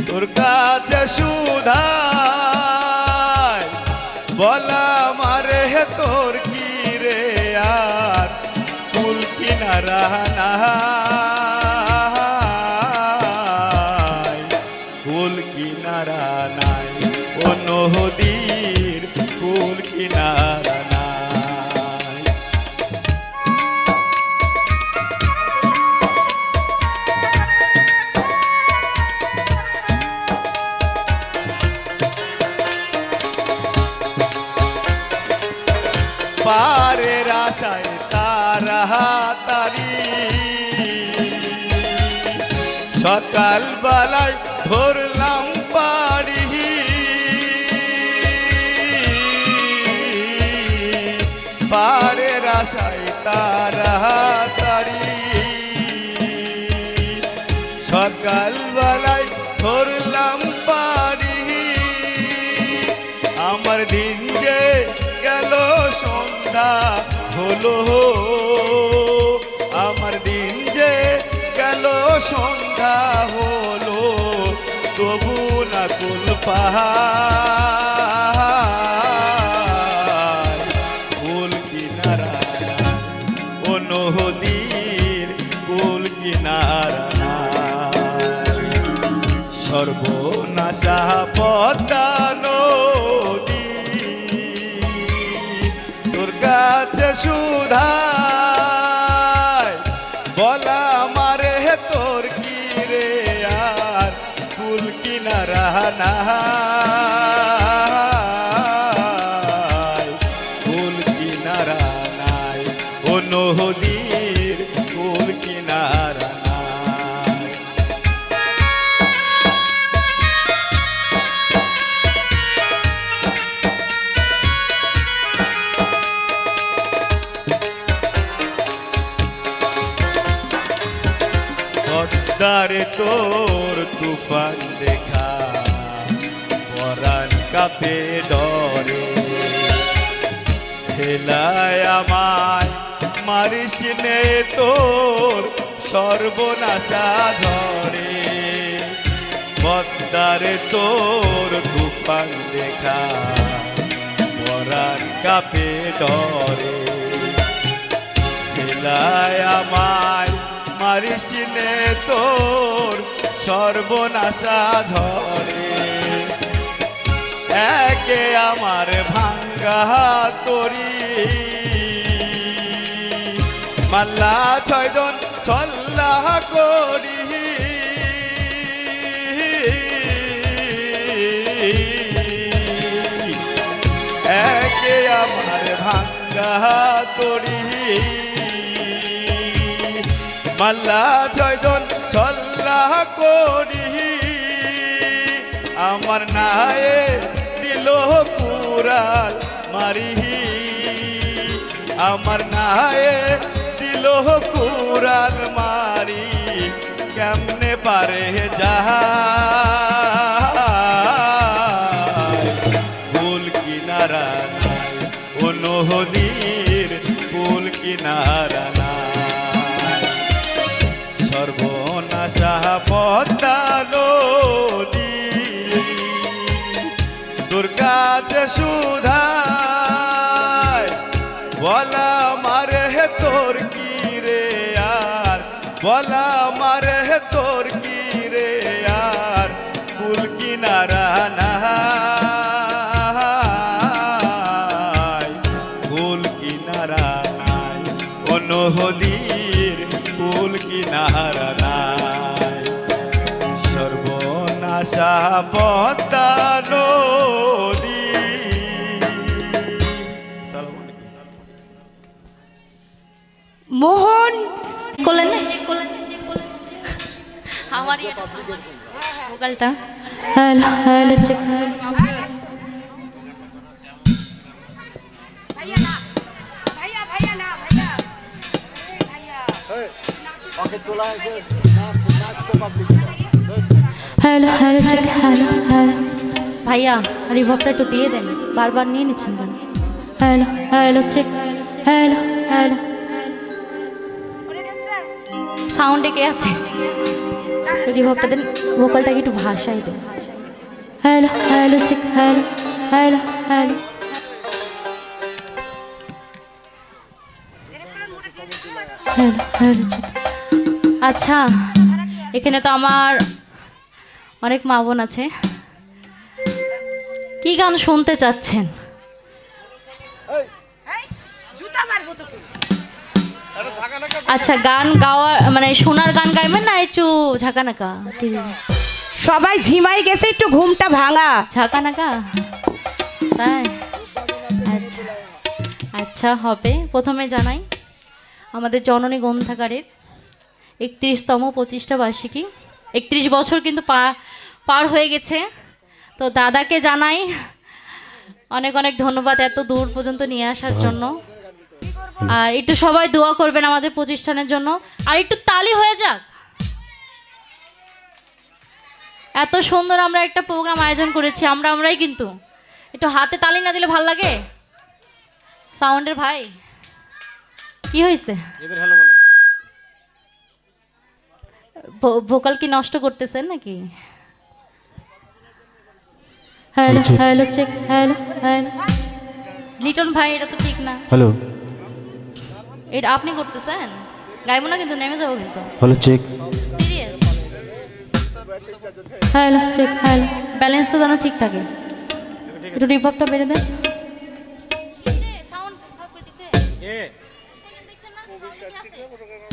তোর কাছে সুধায় বলা মারে হে তোর কি রে আর কুল কিনারা নাই কুল কিনারা নাই ও নদীর কুল কিনারা নাই। পারের আশায় তারা তারি সকাল বেলায় ধরলাম পারি পারের আশায় তারা তারি সকাল বেলায় ধরলাম পারি আমার দিন যে গেল সন্ধ্যা হলো আমার দিন যে গেল সন্ধ্যা হলো তবু না কুল পাহাড় কুল কিনারা ও নদীর কুল কিনারা নাই সর্বনাশা পদ্মা নদী তোর কাছে সুধায় বলা মারে হে তোর কি রে আর কুল কিনারা নাই কুল কিনারা নাই ও নদীর কুল কিনারা নাই। পদ্মারে তোর তুফান দেখা পরাণ কাপে ডরে হেলায় আমায় মারিস নে তোর সর্বনাশা ধরে পদ্মারে তোর তুফান দেখা পরাণ কাপে ডরে হেলায় আমায় মারিস নে তোর সর্বনাশা ধরে একে আমার ভাঙ্গা তরি মাল্লা ছয়জন ছল্লা করি একে আমার ভাঙ্গা তরি মাল্লা ছয়জন ছল্লা করি আমার নায়ে দিল কুরাল মারি আমার নায়ে দিল কুরাল মারি কেমনে পারে যায় কুল কিনারা নাই ও নদীর কুল কিনারা নাই সর্বনাশা পদ্মা নদী তোর কাছে সুধায় বলা মারে হে তোর কি রে আর বলা মারে হে তোর কি রে আর কুল কিনারা নাই কুল কিনারা নাই ও নদীর কুল কিনারা নাই সর্বনাশা পদ্মা নদী মোহন করলেন না আমার ভোকালটা hello hello check hello hello check hello hello ভাইয়া রিভাবটা একটু দিয়ে দেন বারবার নিয়ে নিচ্ছেন কেন hello hello check hello hello সাউন্ডে কে আছে রিভাবটা দেন ভোকালটাকে একটু ভাষাই দেন hello hello check hello hello hello hello hello check আচ্ছা এখানে তো আমার অনেক মা বোন আছে কি গান শুনতে চাচ্ছেন আচ্ছা গান গাওয়া মানে শোনার গান গাইবেন না একটু ঝাঁকানাকা সবাই ঝিমাই গেছে একটু ঘুমটা ভাঙা ঝাঁকানাকা তাই আচ্ছা আচ্ছা হবে প্রথমে জানাই আমাদের জননী গ্রন্থাগারের 31তম প্রতিষ্ঠা বার্ষিকী 31 বছর কিন্তু পার হয়ে গেছে তো দাদাকে জানাই অনেক অনেক ধন্যবাদ এত দূর পর্যন্ত নিয়ে আসার জন্য আর একটু সবাই দোয়া করবেন আমাদের প্রতিষ্ঠানের জন্য আর একটু তালি হয়ে যাক এত সুন্দর আমরা একটা প্রোগ্রাম আয়োজন করেছি আমরাই কিন্তু একটু হাতে তালি না দিলে ভাল লাগে সাউন্ডের ভাই কি হয়েছে ভোকাল কি নষ্ট করতেছেন নাকি hello hello check hello hello Liton ভাই এটা তো ঠিক না হ্যালো এটা আপনি করতেছেন গাইবো না কিন্তু নেমে যাবো কিন্তু hello check serious hello check hello ব্যালেন্সটা যেন ঠিক থাকে একটু রিভাবটা বেড়ে দেন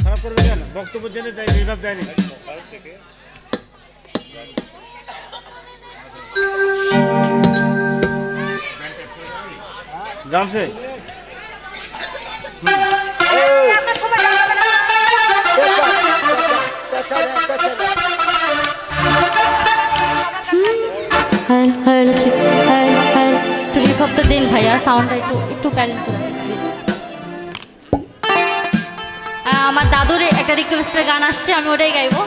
খারাপ করবে কেন বক্তব্য জেনে দেয় রিভাব দেয়নি জানছে hello hello check hello hello একটু রিভাবটা দিন ভাইয়া সাউন্ডটা একটু ব্যালেন্স রাখুন প্লিজ আমার দাদুর একটা রিকোয়েস্টের গান আসছে আমি ওটাই গাইবো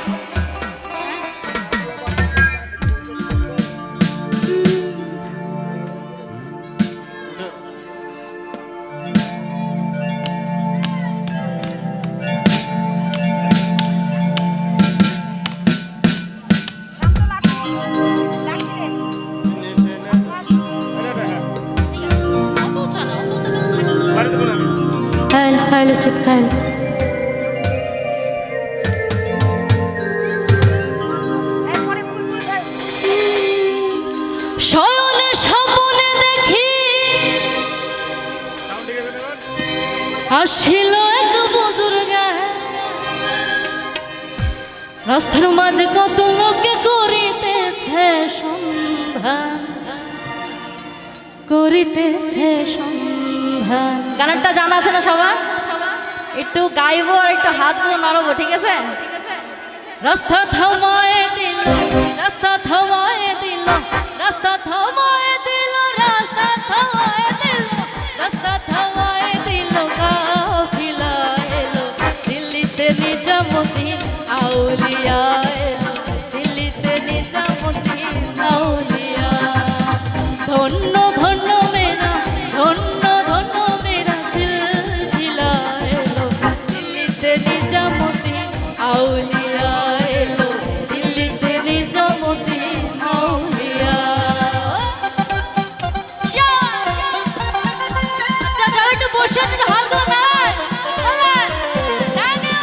আসিল এক বুজুর্গ রাস্তার মাঝে কত লোকে করিতেছে সন্ধান, করিতেছে সন্ধান। গানটা জানা আছে না সবার? একটু গাইবো আর একটু হাতগুলো নাড়বো, ঠিক আছে? রাস্তা থামায় দিল, রাস্তা থামায় দিল, রাস্তা থামায় দিল, রাস্তা থামায় দিল, রাস্তা থামায় দিল, কাফিলা এলো দিল্লিতে নিজামুদ্দিন আউলিয়া এলো, দিল্লিতে নিজামুদ্দিন আউলিয়া। ধন্য ধন্য মেরা, ধন্য ধন্য মেরা সিলসিলা এলো, দিল্লিতে নিজামুদ্দিন আউলিয়া এলো, দিল্লিতে নিজামুদ্দিন আউলিয়া। আচ্ছা যাও একটু বসে একটু হাত ধরো না। Thank you.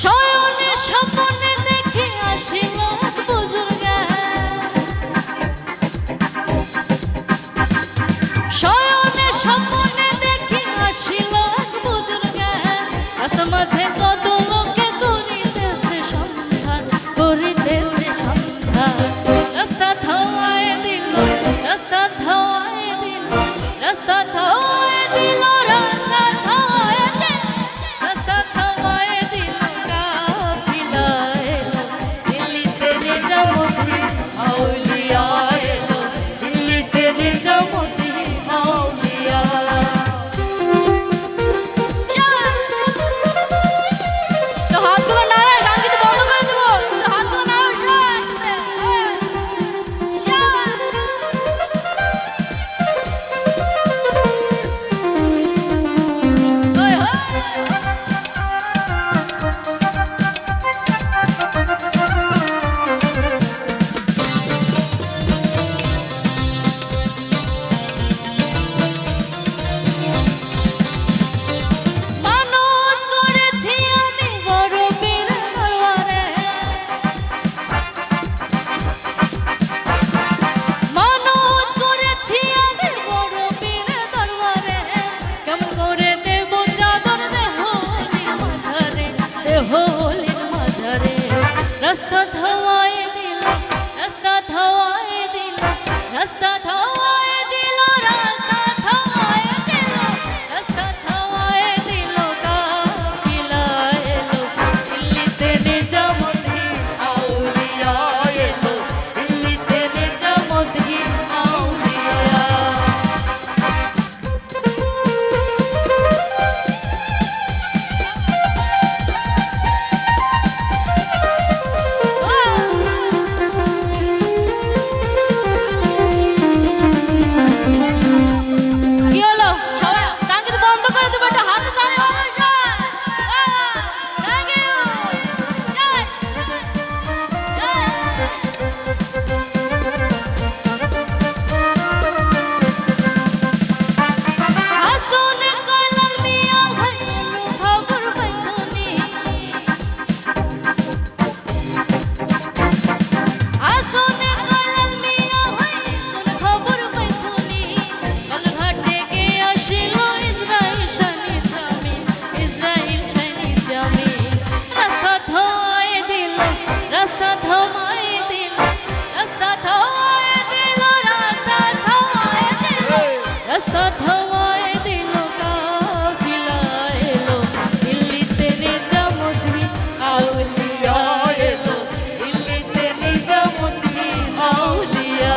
শয়নে স্বপ্নে দেখে আসিল বুজুর্গ, শয়নে স্বপ্নে দেখে আসিল বুজুর্গ, রাস্তার মাঝে কত লোকে করিতেছে সন্ধান, করিতেছে সন্ধান। রাস্তা থামায় দিল, রাস্তা থামায় দিল, রাস্তা থামায় দিল, রাস্তা থামায় দিল, রাস্তা থামায় দিল, কাফিলা এলো দিল্লিতে নিজামুদ্দিন আউলিয়া এলো, দিল্লিতে নিজামুদ্দিন আউলিয়া। তো হাতগুলো নাড়ায়, গান কিন্তু বন্ধ করে দেবো। তো হাতগুলো নাড়াও, ওই হয়। মানত করেছি আমি গরবের দরবারে, মানত করেছি আমি গরবের দরবারে, কেমন করে দেব চাদর দেহলির মাঝারে, দেহলির মাঝারে। রাস্তা থামায় দিল, রাস্তা থামায় দিল, রাস্তা থামায় দিল, রাস্তা থামায় দিল, রাস্তা থামায় দিল, কাফিলা এলো দিল্লিতে নিজামুদ্দিন আউলিয়া এলো, দিল্লিতে নিজামুদ্দিন আউলিয়া। কি হলো সবাই? গান কিন্তু বন্ধ করে দেবো, একটা হাতে তালি বাজাও। Thank you. জয়। হাসুন কইলাল মিয়া ভাই খবর পাইছনি, হাসুন কইলাল মিয়া ভাই খবর পাইছনি, গলঘাটে গে আসিল ইসরাইল শানি জামি, ইসরাইল শানি জামি। রাস্তা থামায় দিল, রাস্তা থামায় দিল, রাস্তা থামায় দিল, রাস্তা থামায় দিল, রাস্তা থামায় দিল, কাফিলা এলো দিল্লিতে নিজামুদ্দিন আউলিয়া এলো, দিল্লিতে নিজামুদ্দিন আউলিয়া।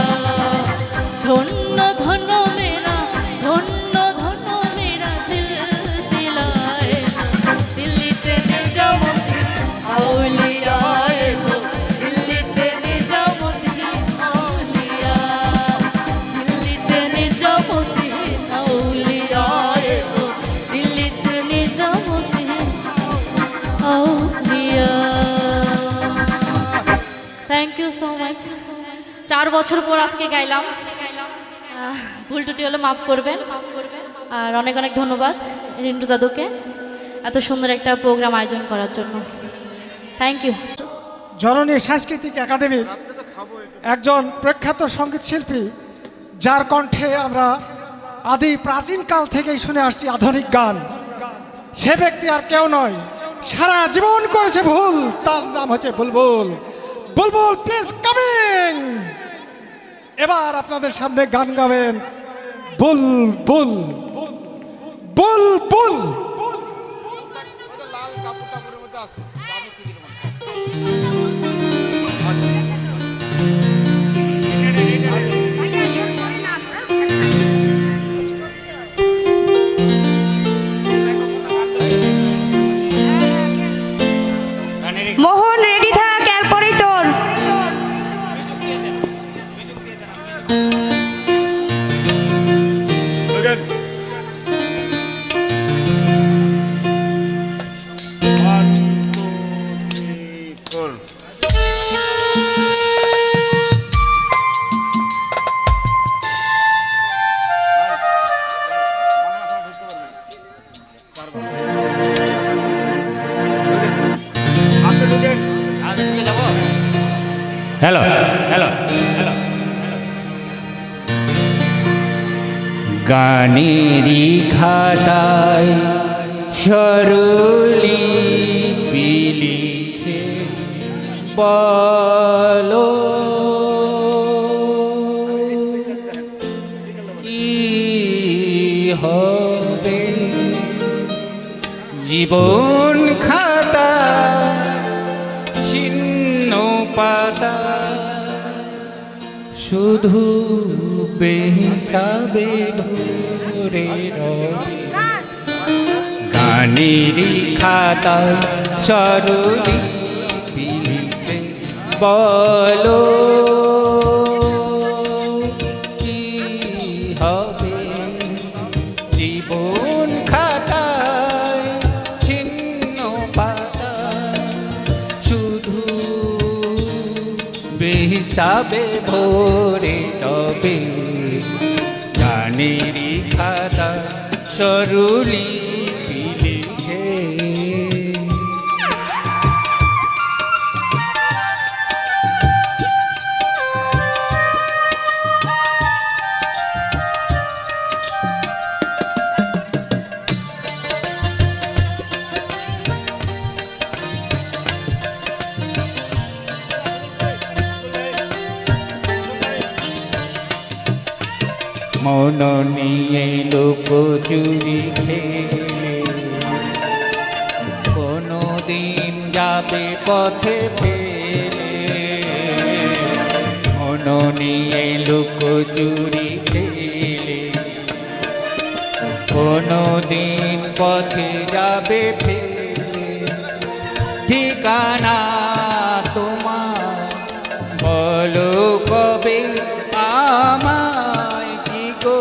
ধন্য ধন্য মেরা, ধন্য ধন্য মেরা সিলসিলা এলো, দিল্লিতে নিজামুদ্দিন আউলিয়া এলো, দিল্লিতে নিজামুদ্দিন আউলিয়া, দিল্লিতে নিজামুদ্দিন আউলিয়া এলো, দিল্লিতে নিজামুদ্দিন আউলিয়া। Thank you so much. 4 বছর পর আজকে গাইলাম, ভুল টুটি হলে মাফ করবেন। আর অনেক অনেক ধন্যবাদ রিন্টু দাদুকে এত সুন্দর একটা প্রোগ্রাম আয়োজন করার জন্য। Thank you. জননী সাংস্কৃতিক একাডেমির একজন প্রখ্যাত সঙ্গীত শিল্পী, যার কণ্ঠে আমরা আদি প্রাচীনকাল থেকেই শুনে আসছি আধুনিক গান, সে ব্যক্তি আর কেউ নয়, সারা জীবন করেছে ভুল, তার নাম হচ্ছে বুলবুল। বুলবুল প্লিজ কামিং। এবার আপনাদের সামনে গান গাবেন বুলবুল। বুলবুল মোহন রেডি থাক, এরপরেই তোর। Again. 1, 2, 3, 4. হ্যালো হ্যালো হ্যালো গানেরই খাতায় স্বরলিপি লিখে বলো কি হবে জীবন খাতা ছিন্ন পাতা শুধু বেহিসাবে ভরে রবে গানেরই খাতায় স্বরলিপি লিখে বলো কি হবে জীবন খাতায় ছিন্ন পাতা শুধু বেহিসাবে ভরে তবে গানেরই খাতা স্বরলিপি লিখে মন নিয়ে লুকোচুরি খেলে কোনো দিন যাবে পথে ফেলে মন নিয়ে লুকোচুরি খেলে কোনো দিন পথে যাবে ফেলে ঠিকানা তোমার বলো কবে আমায় কি গো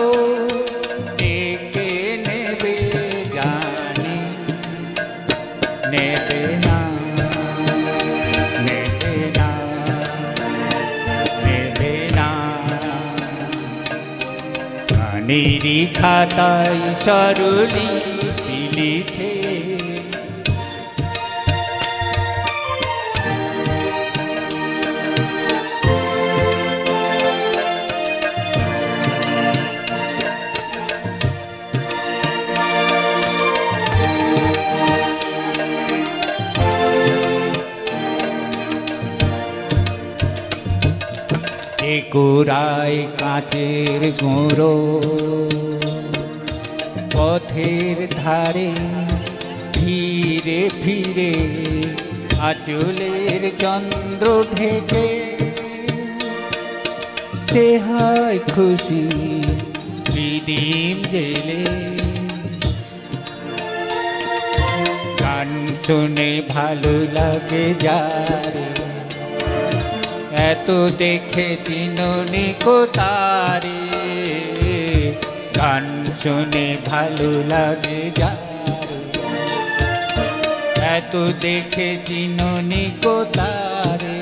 ডেকে নেবে জানি নেবে না নেবে না নেবে না গানেরই খাতায় স্বরলিপি লিখে গোড়ায় কাঁচের গুঁড়ো পথের ধারে ফিরে ফিরে আঁচলের চন্দ্র ঢেকে সে হয় খুশি বিদিন জেলে গান শুনে ভালো লাগে যারে এত দেখে চিননি কোতারে গান শুনে ভালো লাগে যারে এত দেখে চিননি কোতারে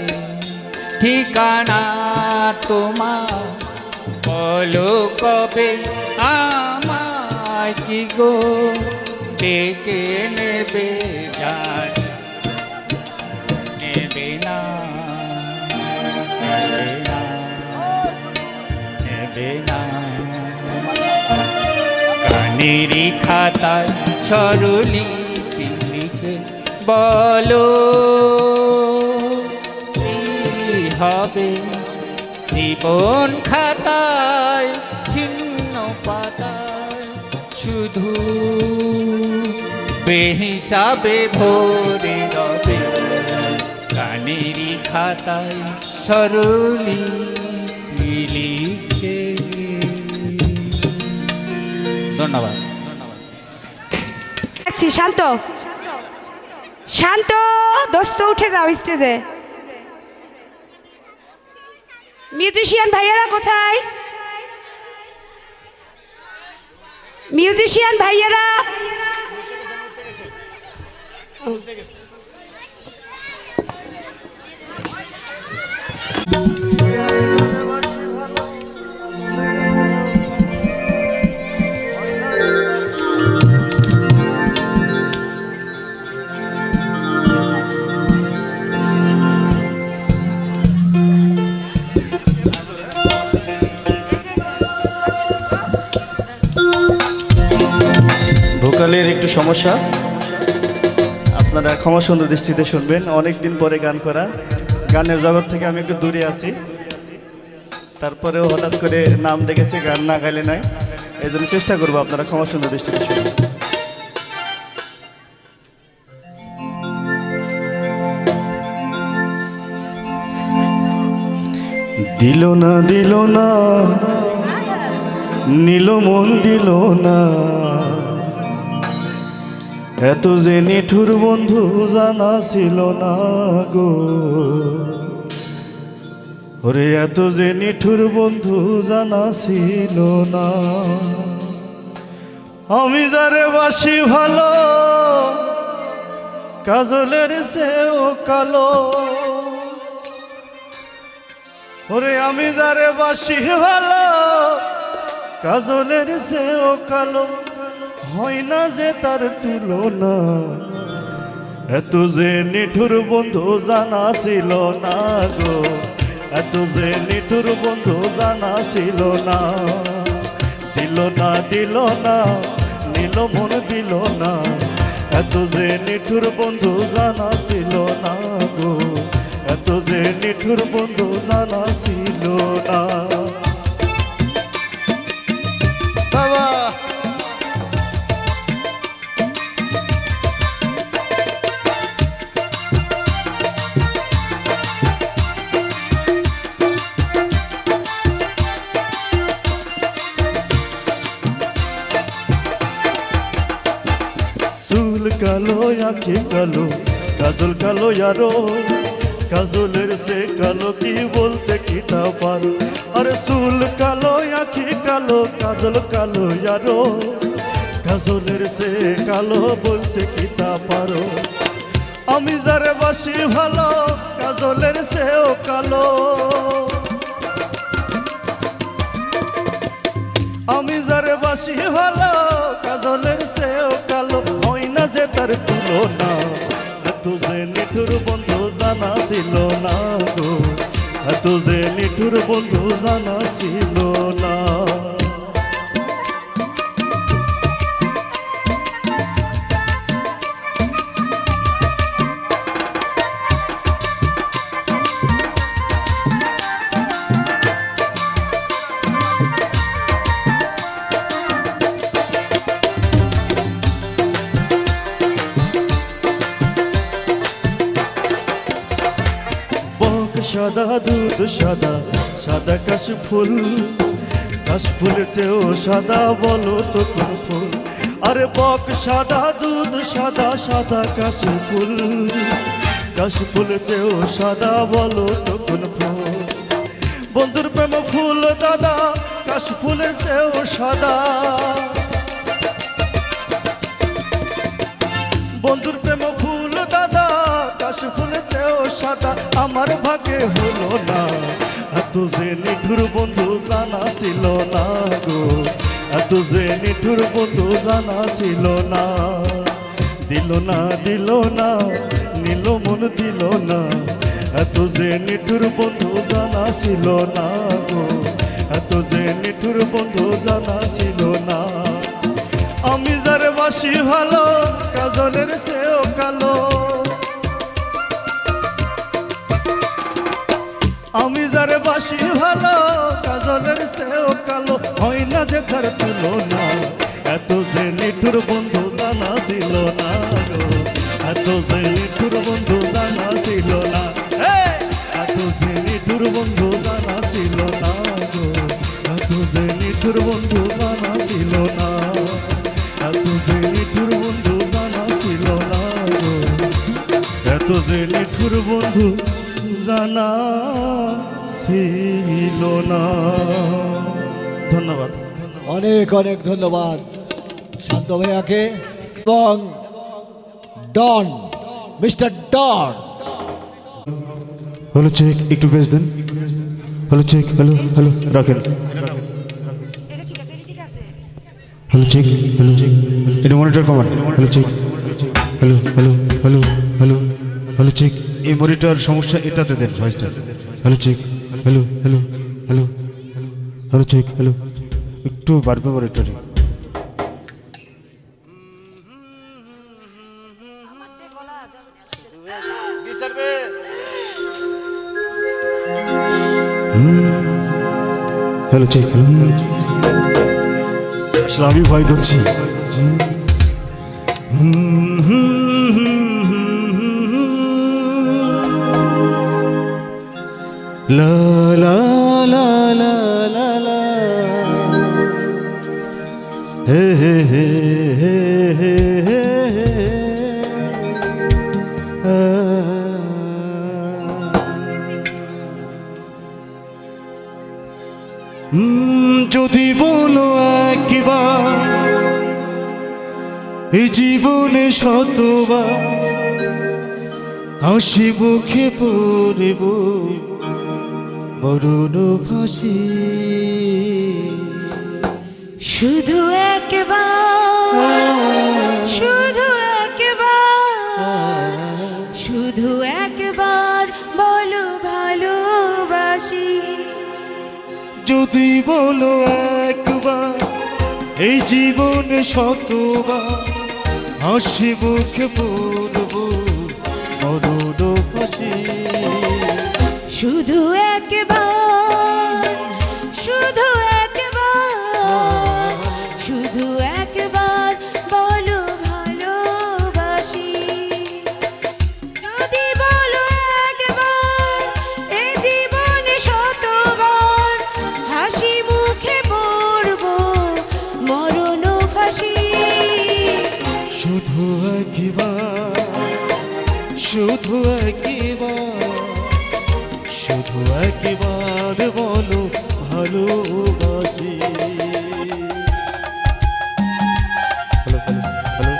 ঠিকানা তোমার বলো কবে আমায় কি গো ডেকে নেবে জান নেবে না নেবে না নেবে না কানেরি খাতায় স্বরলিপি লিখে বলো কি হবে জীবন খাতায় ছিন্ন পাতায় শুধু বেহিসাবে ভরে রবে কানেরি খাতায় স্বরলিপি লিখে। ধন্যবাদ। শান্ত শান্ত দোস্ত উঠে যাও স্টেজে। মিউজিশিয়ান ভাইয়ারা কোথায়? মিউজিশিয়ান ভাইয়ারা ভোকালের একটু সমস্যা, আপনারা ক্ষমা সুন্দর দৃষ্টিতে শুনবেন। অনেক দিন পরে গান করা, গানের জগৎ থেকে আমি একটু দূরে আছি, তারপরেও হঠাৎ করে নাম ডেকেছে, গান না গাইলে নাই, এই জন্য চেষ্টা করবো আপনারা ক্ষমা সুন্দর দৃষ্টিতে শুনবেন। দিল না দিল না নীল মন দিল না, এত যে নিঠুর বন্ধু জানা ছিল না গো, ওরে এত যে নিঠুর বন্ধু জানা ছিল না। আমি যারে বাসি ভালো কাজলের চেয়েও কালো, ওরে আমি যারে বাসি ভালো কাজলের চেয়েও কালো, হয় না যে তার তুলনা, এত যে নিঠুর বন্ধু জানা ছিল না গো, এত যে নিঠুর বন্ধু জানা ছিল না। দিল না দিল না নীল মন দিল না, এত যে নিঠুর বন্ধু জানা ছিল না গো, এত যে নিঠুর বন্ধু জানা ছিল না। বাবা চুল কালো আঁখি কালো কাজল কালো यारो, কাজলের সে কালো কি বলতে কি তা পারো, আরে চুল কালো আঁখি কালো কাজল কালো यारो, কাজলের সে কালো বলতে কি তা পারো। আমি যারে বাসি ভালো কাজলের সেও কালো, আমি যারে বাসি ভালো কাজলের সেও কালো, হয় না যে তার তুলনা, এত যে নিঠুর বন্ধু জানা ছিল না গো, এত যে নিঠুর বন্ধু জানা ছিল না। সাদা দুধ সাদা সাদা কাশফুল, কাশফুলের চেয়েও সাদা বলো তো কোন ফুল, আরে বক সাদা দুধ সাদা সাদা কাশফুল, কাশফুলের চেয়েও সাদা বলো তো কোন ফুল। বন্ধুর প্রেম ফুল দাদা কাশফুলের চেয়েও সাদা, বন্ধুর প্রেম ফুল দাদা কাশফুলের চেয়েও সাদা, আমার ভাগ্যে হলো না, এত যে নিঠুর বন্ধু জানা ছিল না গো, এত যে নিঠুর বন্ধু জানা ছিল না। দিল না দিল না নিল মন দিল না, এত যে নিঠুর বন্ধু জানা ছিল না গো, এত যে নিঠুর বন্ধু জানা ছিল না। আমি যারে বাসি ভালো কাজলের চেয়েও কালো, আমি যারে বাসি ভালো কাজলের চেয়েও কালো, হয় না যে তার তুলনা। এত যে নিঠুর বন্ধু জানা ছিল না গো, এত যে নিঠুর বন্ধু জানা ছিল না, এত যে নিঠুর বন্ধু জানা ছিল না গো, এত যে নিঠুর বন্ধু জানা ছিল না, এত যে নিঠুর বন্ধু জানা ছিল না গো, এত যে নিঠুর বন্ধু জানা ছিল না। ধন্যবাদ। অনেক অনেক ধন্যবাদ শান্ত ভাইয়াকে এবং Don, mister Don. Hello check, একটু বেশ দেন। হ্যালো চেক, হ্যালো হ্যালো রাখেন। হ্যালো চেক, হ্যালো চেক, এটা monitor command. Hello check, hello hello hello hello hello check, এই মনিটর সমস্যা এটাতে দেন ভয়েসটা। Hello check, hello hello hello hello check, hello একটু বাড়বে মনিটরে। Hello check, hello hello check, আসলে আমি ভয় করছি। লা লা লা লা লা লা, হে হে হে হে হে হে হে, যদি বলো একবার এই জীবনে শতবার হাসি মুখে পড়ব মরণ ফাঁসি, শুধু একবার, শুধু একবার, শুধু একবার বলো ভালোবাসি। যদি বলো একবার এই জীবনে শতবার হাসি মুখে পড়ব মরণ ফাঁসি, শুধু একবার, শুধু একবার, শুধু একবার বলো ভালোবাসি। যদি বলো একবার এই জীবনে শতবার হাসি মুখে পড়ব মরণ ফাঁসি, শুধু একবার, শুধু একবার, শুধু একবার বলো ভালোবাসি। হ্যালো হ্যালো হ্যালো,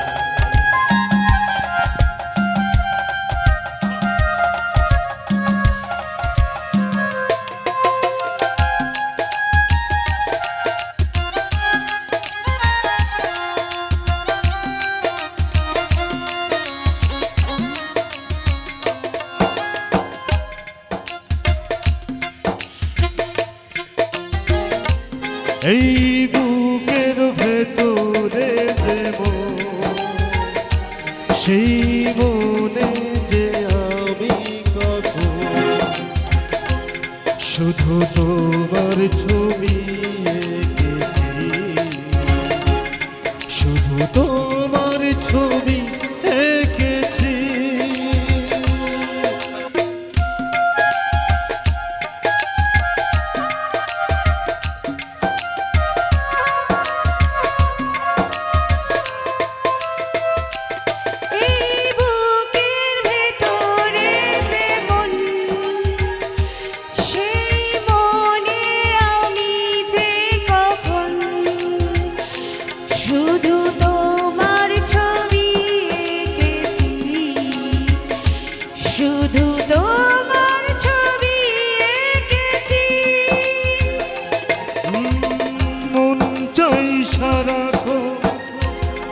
এই বুকের ভেতরে যে সেই মনে যে আমি কখন শুধু তোমার ছবি এঁকেছি, শুধু তোমার ছবি এঁকেছি। সেই মন নেই সারাক্ষণ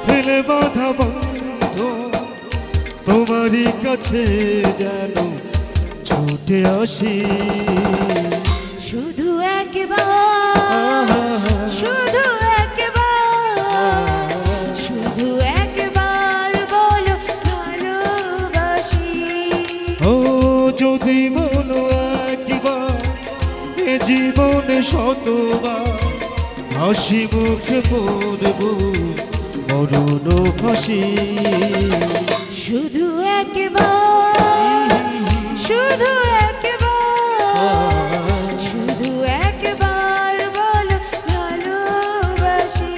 ফেলে বাধা বন্ধ তোমারই কাছে যেন ছুটে আসি শুধু একবার শুধু একবার শুধু একবার বলো ভালোবাসি ও যদি বলো একবার এ জীবনে শতবার হাসি মুখে পড়ব মরণ ফাঁসি শুধু একবার শুধু একবার শুধু একবার বলো ভালোবাসি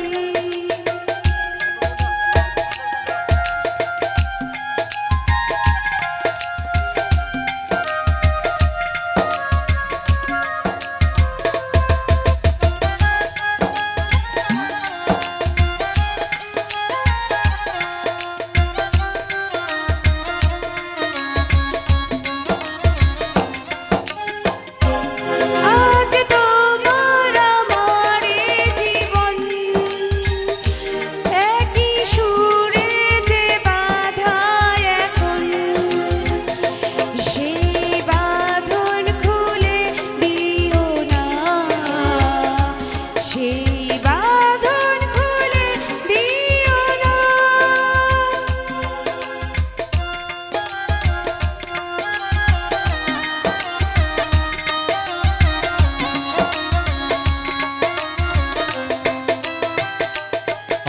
আজ তোমার আমার জীবন একই সুরে যে বাঁধা এখন সেই বাঁধন খুলে দিও না সেই বাঁধন খুলে দিও না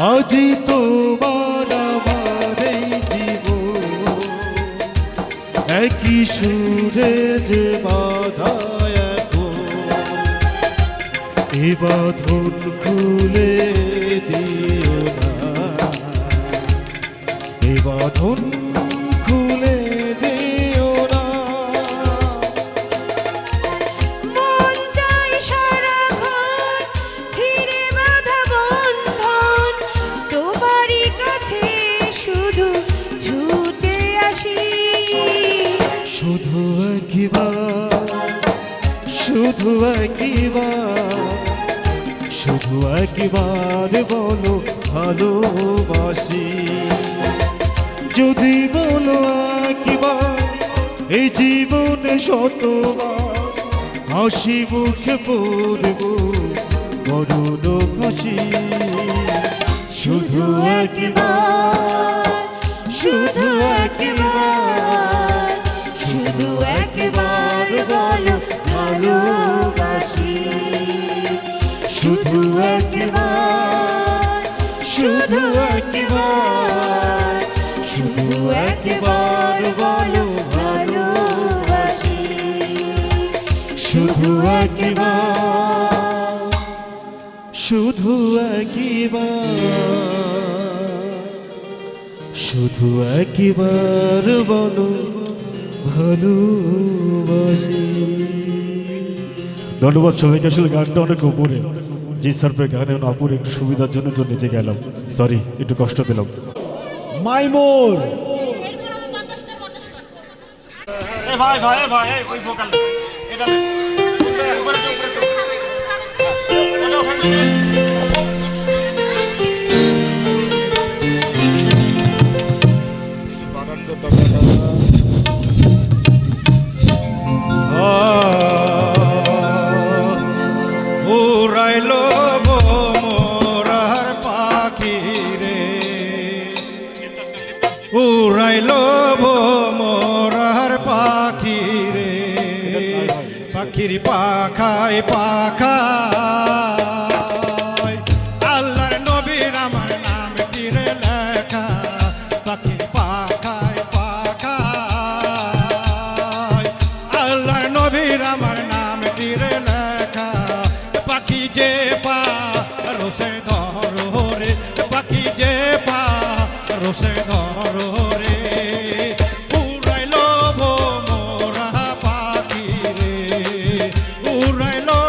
আজি তোমার আমার এই জীবন একই সুরে যে বাধা এখন এ বাঁধন খুলে দিও না এ বাঁধন খুলে দিও না মন চাই সারাক্ষণ ছিঁড়ে বাঁধা বন্ধন তোমারই কাছে শুধু ছুটে আসি শুধু একবার শুধু একবার শুধু একবার বলো ভালোবাসি যদি বলো একবার এই জীবনে শতবার হাসি মুখে পড়ব মরণ ফাঁসি শুধু একবার শুধু একবার শুধু একবার বলো ভালোবাসি শুধু একবার শুধু একবার শুধু একবার বলো ভালোবাসি শুধু একবার শুধু একবার শুধু একবার বলো ভালোবাসি ধন্যবাদ সবাইকে আসলে গানটা অনেক উপরে জি স্যার গানে অপুর একটু সুবিধার জন্য তো নিচে গেলাম সরি একটু কষ্ট দিলাম মাইমুর এ ভাই ভাই এ ভাই এই ওই ভোকাল এটা নে। উপরে তো, উপরে তো। ওটা ওখানে নে। বারান্দ টাকাটা উড়াইলো মোরার পাখি রে উড়াইলো মোরার পাখি রে পাখির পাখায় পাখায় আল্লাহর নবীর আমার নাম কিরে লেখা পাখির পাখায় পাখায় আল্লাহর নবীর আমার নাম কিরে লেখা পাখি যে পা রোসে ধরো রে পাখি যে পা রোসে ধরো রে উড়াইলো মোরা পাখি রে উড়াইলো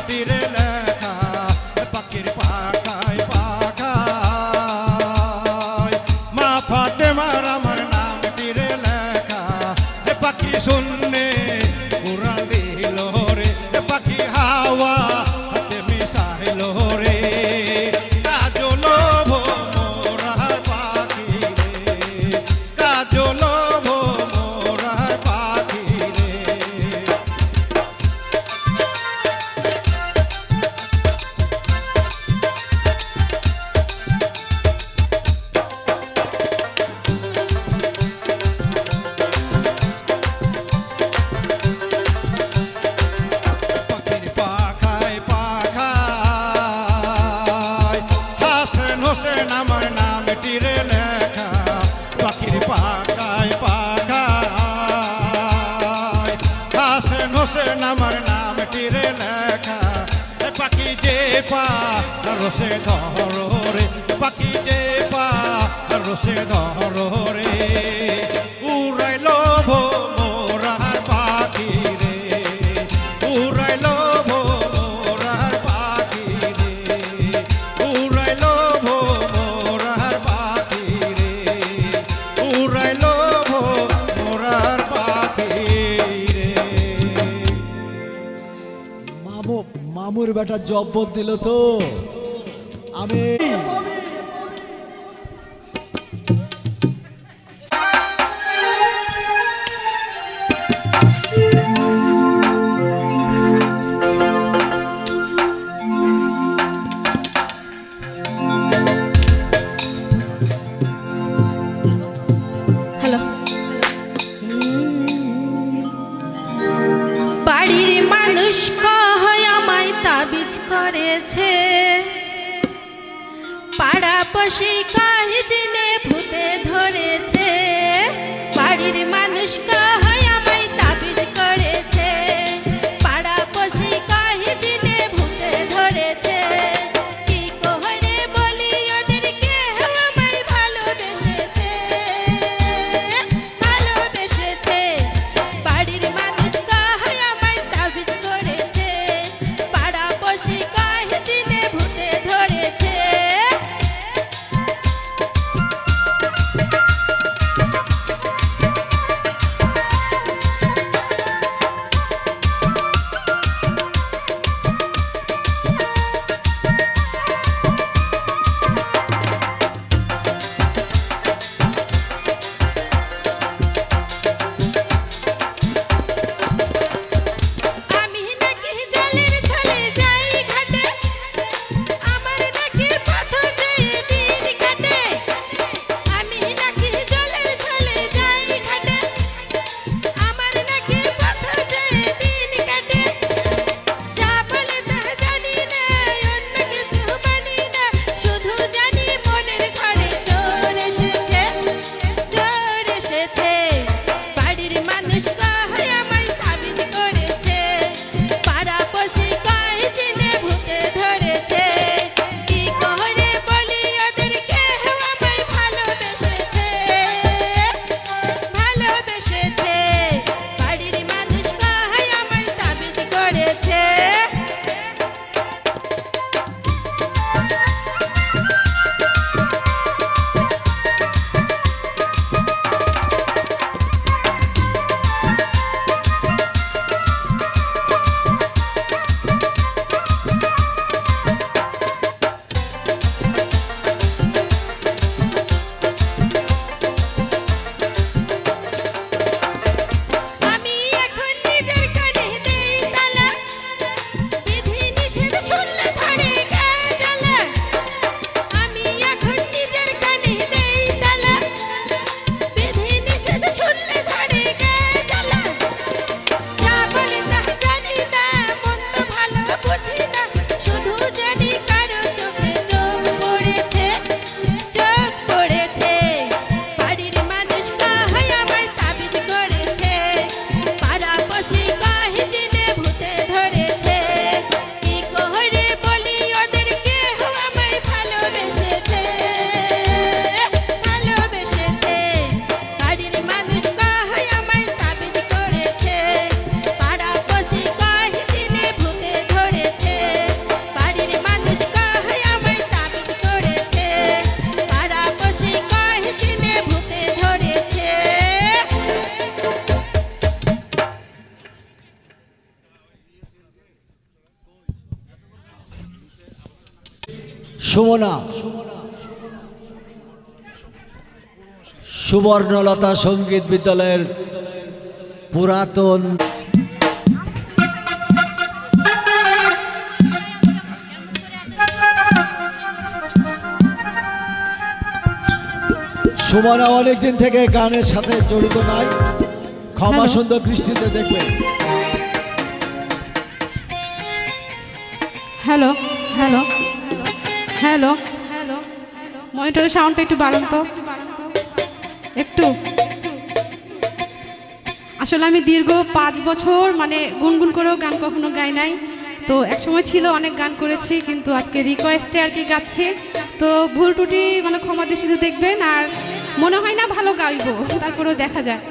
টিরে লেখা পাখির পাখায় পাখায় মা ফাতেমার আমার নাম টিরে লেখা পাখি শূন্যে উড়াল দিল রে পাখি হাওয়া হাতে মিশাইল রে কাজল মোরার পাখি রে কাজল মোরার পাখি রে পাখির পাখায় পাখায় হাসেন হোসেন আমার নাম টিরে লেখা পাখির পাখায় পাখায় হাসেন হোসেন আমার নাম টিরে লেখা পাখি যে পা রসে ধরো রে পাখি যে পা রসে ধরো রে উড়াইল মোরার পাখি রে উড়াইল মোরার পাখি রে উড়াইল মোরার পাখি রে উড়াইল মোরার পাখি রে মামুর বেটা জব্বর দিল তো আমি হ্যালো বাড়ির মানুষ কয় আমায় তাবিজ করেছে পাড়াপড়শি কয় জিনে ভূতে ধরেছে বাড়ির মানুষ কয় আমায় তাবিজ করেছে পাড়াপড়শি কয় জিনে ভূতে ধরেছে কি করে বলি ওদেরকে আমায় ভালোবেসেছে ভালোবেসেছে বাড়ির মানুষ কয় আমায় তাবিজ করেছে পাড়াপড়শি কয় জিনে ভূতে ধরেছে সুমনা, সুবর্ণলতা সঙ্গীত বিদ্যালয়ের পুরাতন সুমনা অনেকদিন থেকে গানের সাথে জড়িত নাই, ক্ষমা সুন্দর দৃষ্টিতে দেখবেন। হ্যালো হ্যালো হ্যালো হ্যালো, মনিটরের সাউন্ডটা একটু বাড়ান তো একটু। আসলে আমি দীর্ঘ 5 বছর মানে গুনগুন করেও গান কখনো গাই নাই, তো একসময় ছিল অনেক গান করেছি, কিন্তু আজকে রিকোয়েস্টে আর কি গাচ্ছি। তো ভুল ত্রুটি মানে ক্ষমা দৃষ্টিতে দেখবেন, আর মনে হয় না ভালো গাইবো, তারপরেও দেখা যায়।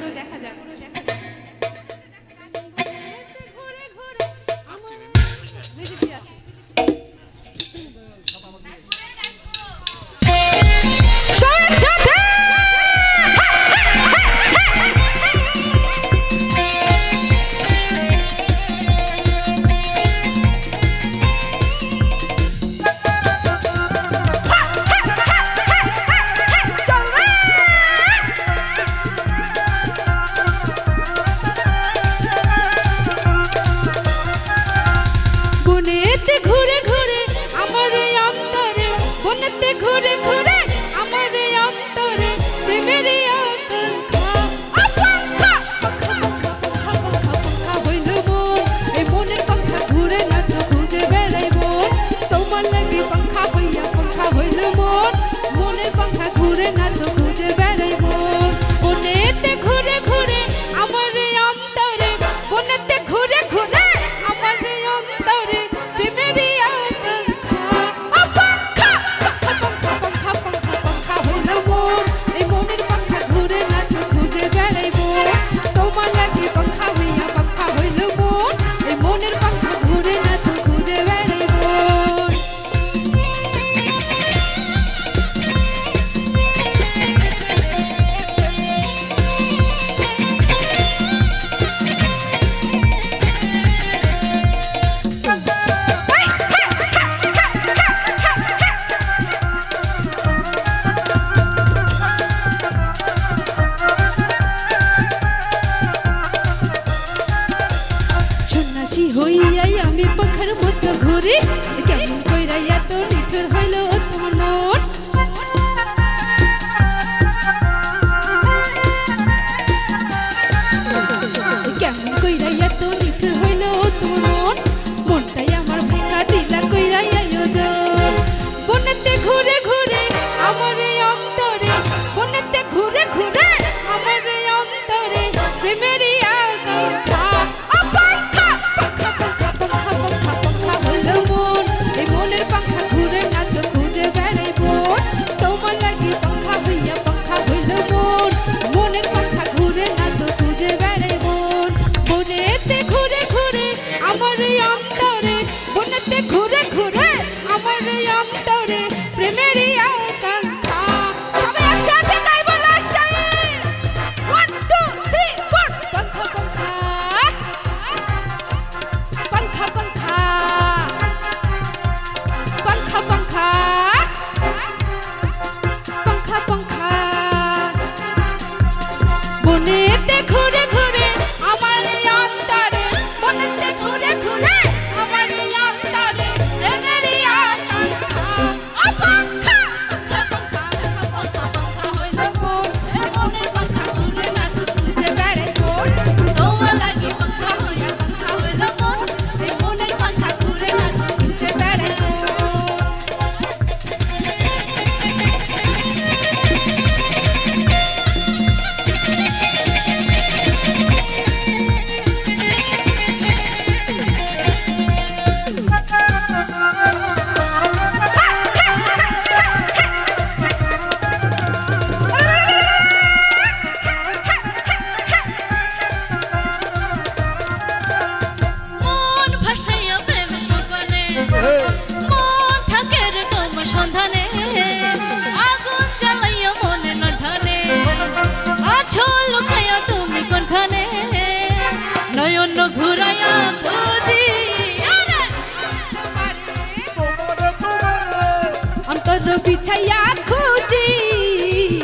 অন্তর বিছাইয়া খুঁজি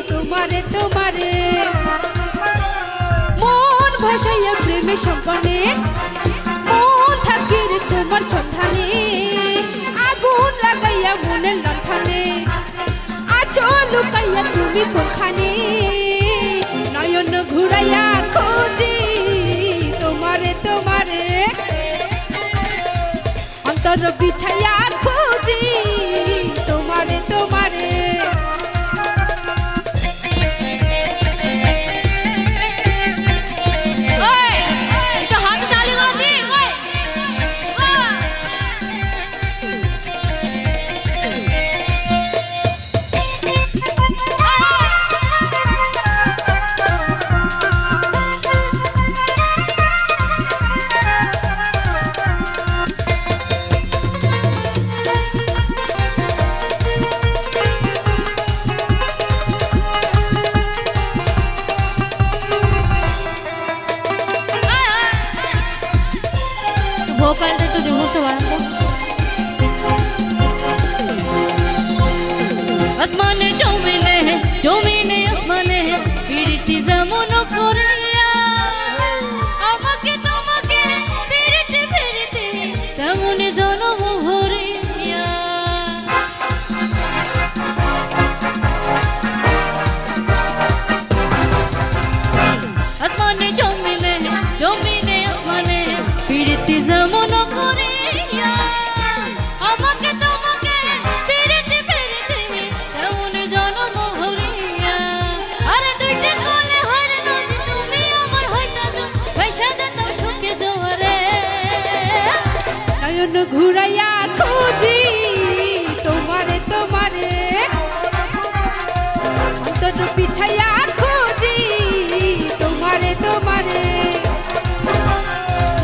তোমারে তোমারে মন ভাসাইয়া প্রেমের সম্পর্কে মন থাকি রে তোমার সন্ধানে আগুন লাগাইয়া মনের লণ্ঠনে আছো লুকাইয়া তুমি কোনখানে নয়ন ঘুরাইয়া খুঁজি তোমারে তোমারে অন্তর বিছাইয়া খুঁজি তোমারে তোমারে ভোকালটা একটু রিমোটটা বাড়াবো আসমানে জমিনে জমিনে আসমানে পিরিতি যেমন করিয়া আমাকে তোমাকে পিরিতি পিরিতি তেমনি জনম ভরিয়া আসমানে জমিনে জমিনে আসমানে পিরিতি যেমন করিয়া আমাকে তোমাকে পিরিতি পিরিতি তেমন জনম ভরিয়া আরে দুইটা কলে হরে নদী তুমি আমার হইতা পয়সা যেতাম সুখে জোয়ারে নয়ন ঘুরাইয়া খুঁজি তোমারে তোমারে অন্তর পিছাইয়া খুঁজি তোমারে তোমারে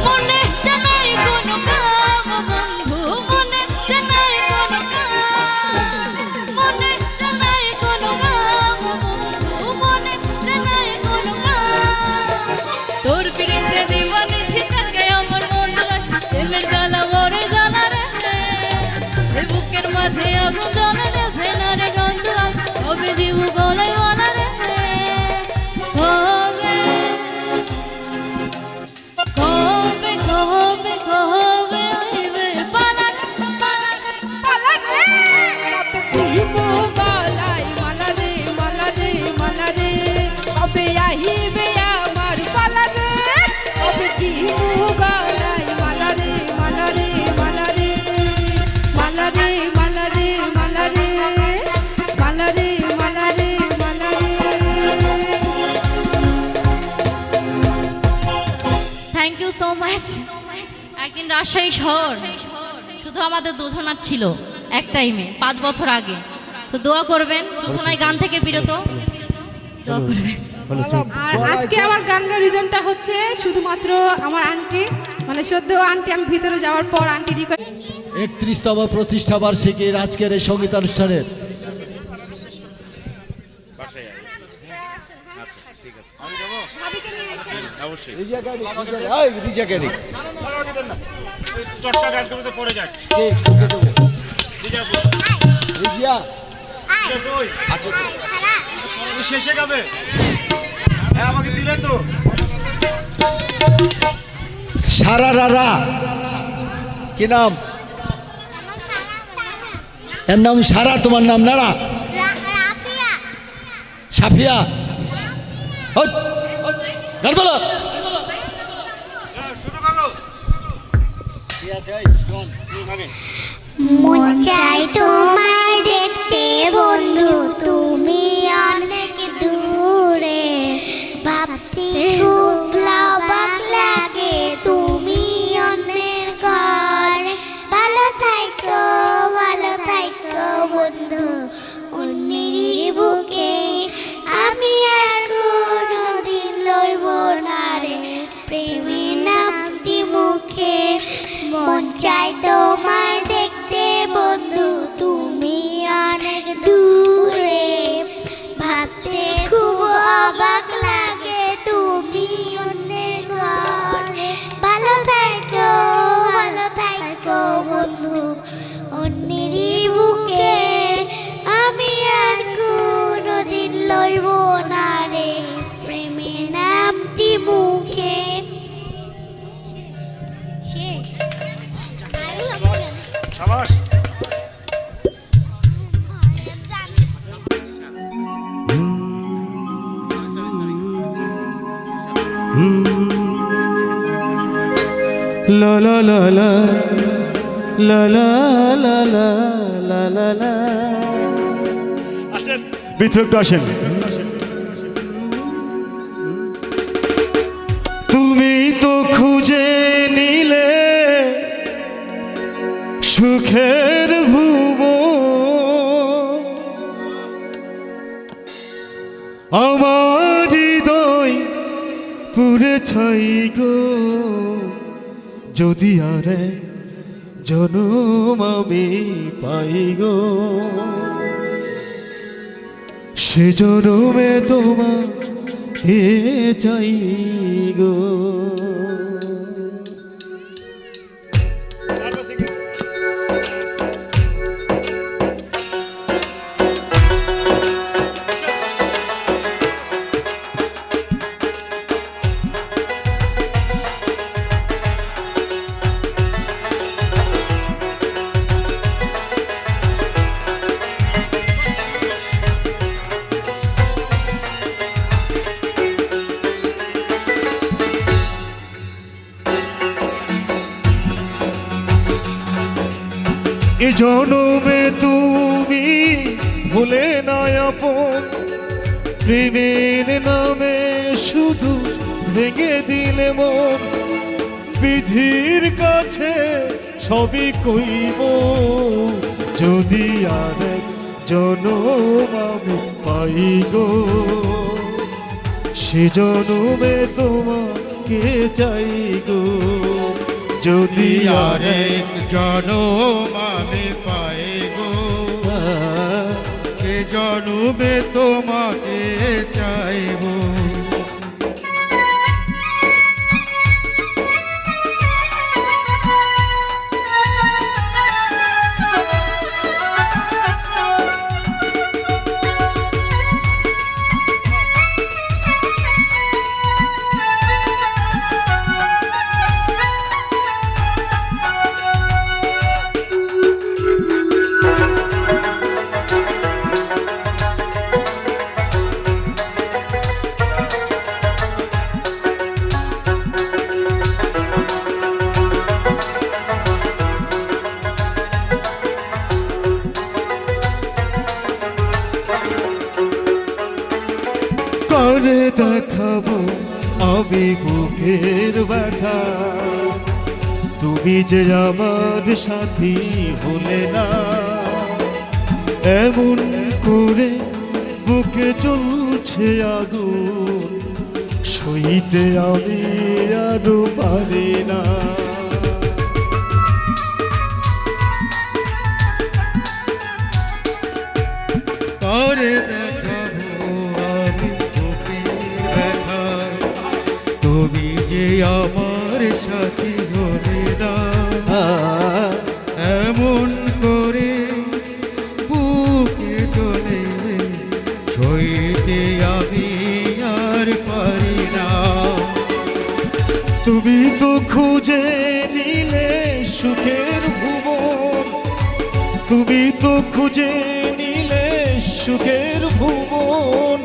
মনে জানাই কোন কাম বন্ধু মনে জানাই কোন কাম মনে জানাই কোন কাম বন্ধু মনে জানাই কোন কাম তোর পিরিতে দিবানি শিখাকে আমার মন লাশ প্রেমের জ্বালা বড় জ্বালা রে এই বুকের মাঝে আগুন জ্বলে রে ভেনারে গন্ধ হবে জীব গলায় বলা রে হবে কবে কবে কবে আইবে পালান পালান পালারে কবে তুইবো গলায় মালা রে মালা রে মালা রে কবে আহিবে আমার পালারে কবে তুইবো গলায় মালা রে মালা রে মালা রে মালা রে মালা রে মালা রে মালা রে মালা রে মালা রে থ্যাংক ইউ সো মাচ একদিন রাজশাহী শহর শুধু আমাদের দুজনার ছিল এক টাইমে 5 বছর আগে তো দোয়া করবেন দুজনাই গান থেকে বিরত দোয়া করবেন আর আজকে আমার গান গাওয়ার রিজনটা হচ্ছে শুধুমাত্র আমার আন্টি মানে শ্রদ্ধেয় আন্টি আমি ভিতরে যাওয়ার পর আন্টি রিকোয়েস্ট 31তম প্রতিষ্ঠা বার্ষিকীর আজকের এই সঙ্গীতানুষ্ঠানের চটকা গান করতে পড়ে যাক শেষে গাবে হ্যাঁ আমাকে দিলে তো সারা রারা কি নাম এর নাম সারা তোমার নাম নারা রাফিয়া সাফিয়া হট, হট, গান বলো। শুরু করো মন চাই তোমায় দেখতে বন্ধু তুমি অনেক দূরে ভাবতে খুব অবাক লাগে তুমি অন্যের ঘরে ভালো থাকো বন্ধু অন্যের বুকে আমি আর কোনোদিন লইব না রে প্রেমের নামটি মুখে মন চাই তোমায় দেখতে বন্ধু তুমি অনেক দূরে ভাবতে খুব অবাক লাগে তুমি অন্যের ঘরে ভালো থাকো বন্ধু অন্যেরই বুকে লা লা লা লা লা লা লা লা লা লা লা। আসেন বিথু, একটু আসেন। তুমি তো খুঁজে নিলে সুখের ভুবন, আমার হৃদয় পুরে ছাই গো, যদি আর জনম আমি পাই গো, সে জনমে তোমাকে চাই গো। এ জনমে তুমি ভুলে না আপন, প্রেমের নামে শুধু ভেঙে দিলে মন, বিধির কাছে সবই কইব, যদি আর জনম আমি পাই গো, সে জনমে তোমাকে চাই গো, যদি আরেক জনম আমি পাই গো, সে জনমে তোমাকে চাইব। করে দেখাবো আমি বুকের ব্যথা, তুমি যে আমার সাথী হলে না, এমন করে বুকে চলছে আগুন, সইতে আমি আরো পারি না। করে তুমি যে আমার সাথী হলে না, এমন করে বুকে চলে সইতে আমি আর পারি না। তুমি তো খুঁজে নিলে সুখের ভুবন, তুমি তো খুঁজে নিলে সুখের ভুবন,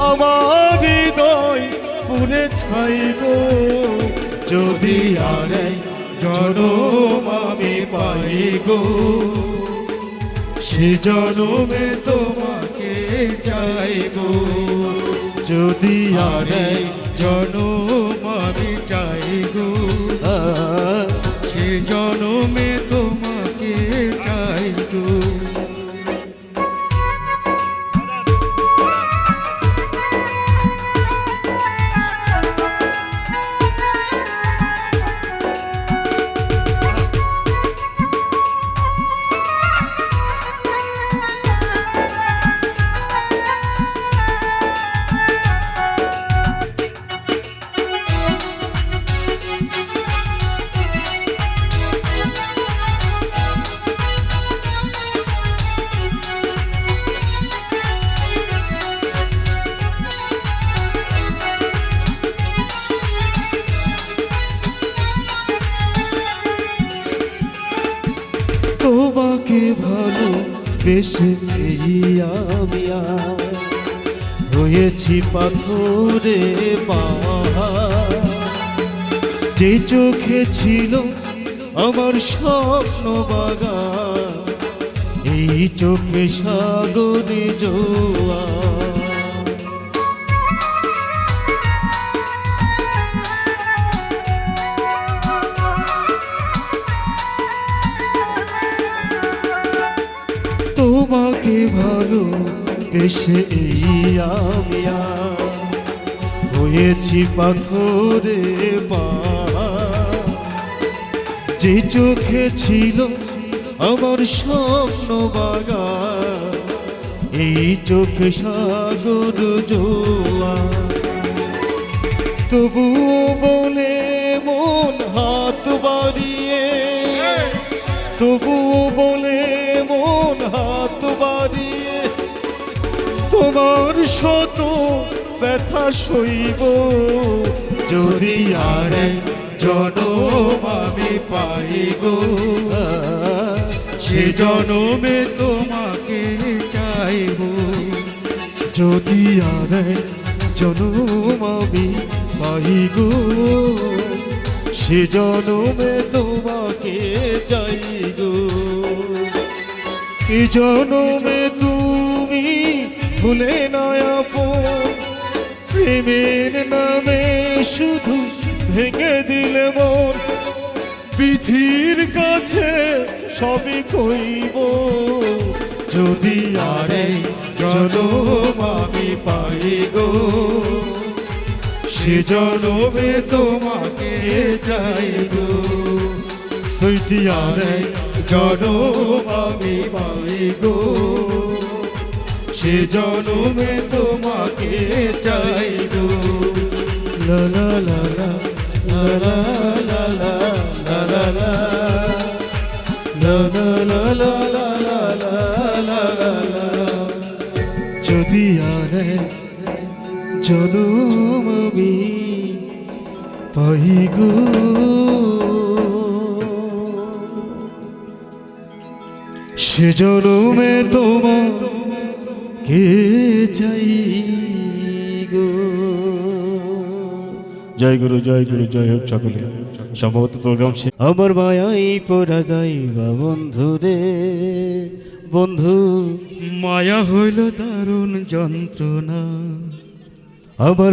আমার হৃদয় পুরে ছাই গো, যদি আর জনম আমি পাই গো, সে জনমে তোমাকে চাই গো, যদি আর জনম আমি চাই গো, সে জনমে তোমাকে চাই গো। তোমাকে ভালো বেশে আমি হয়েছি পাথরে পাহাড়, যে চোখে ছিল আমার স্বপ্ন বাগান, এই চোখে সাগরে জোয়ার। তোমাকে ভালো বেশে এই আমি আর হয়েছি পাথরে পাহাড়। যে চোখে ছিল আমার স্বপ্ন বাগান, এই চোখে সাগর জোয়ার। তবুও বলে মন হাত বাড়িয়ে, তবুও বলে মন হাত বাড়িয়ে, তোমার শত ব্যথা সইব যদি আর জনম আমি পাই গো। সে জনমে তোমাকে চাইব যদি আর জনম আমি পাই গো। সে জনমে তোমাকে চাই গো। এ জনমে তুমি ভুলে না আপন, প্রেমের নামে শুধু ভেঙে দিলে মন। বিধির কাছে সবই কইব যদি আরে জনম আমি পাই গো। সে জনমে তোমাকে চাই গো। সইটি আরে জনম আমি পাই গো। সে জনমে তোমাকে চাই গো। লা লা লা লা লা লা লা লা লা লা লা লা লা লা লা লা লা লা লা। যদি আর জনম আমি পাই গো। সে জনমে তোমাকে চাই গো। জয় গুরু, জয় গুরু, জয় হোক সকলে। সম্ভবত প্রোগ্রাম আমার মায়াই পড়া যাইবা বন্ধু রে বন্ধু। মায়া হইল দারুণ যন্ত্রণা, আমার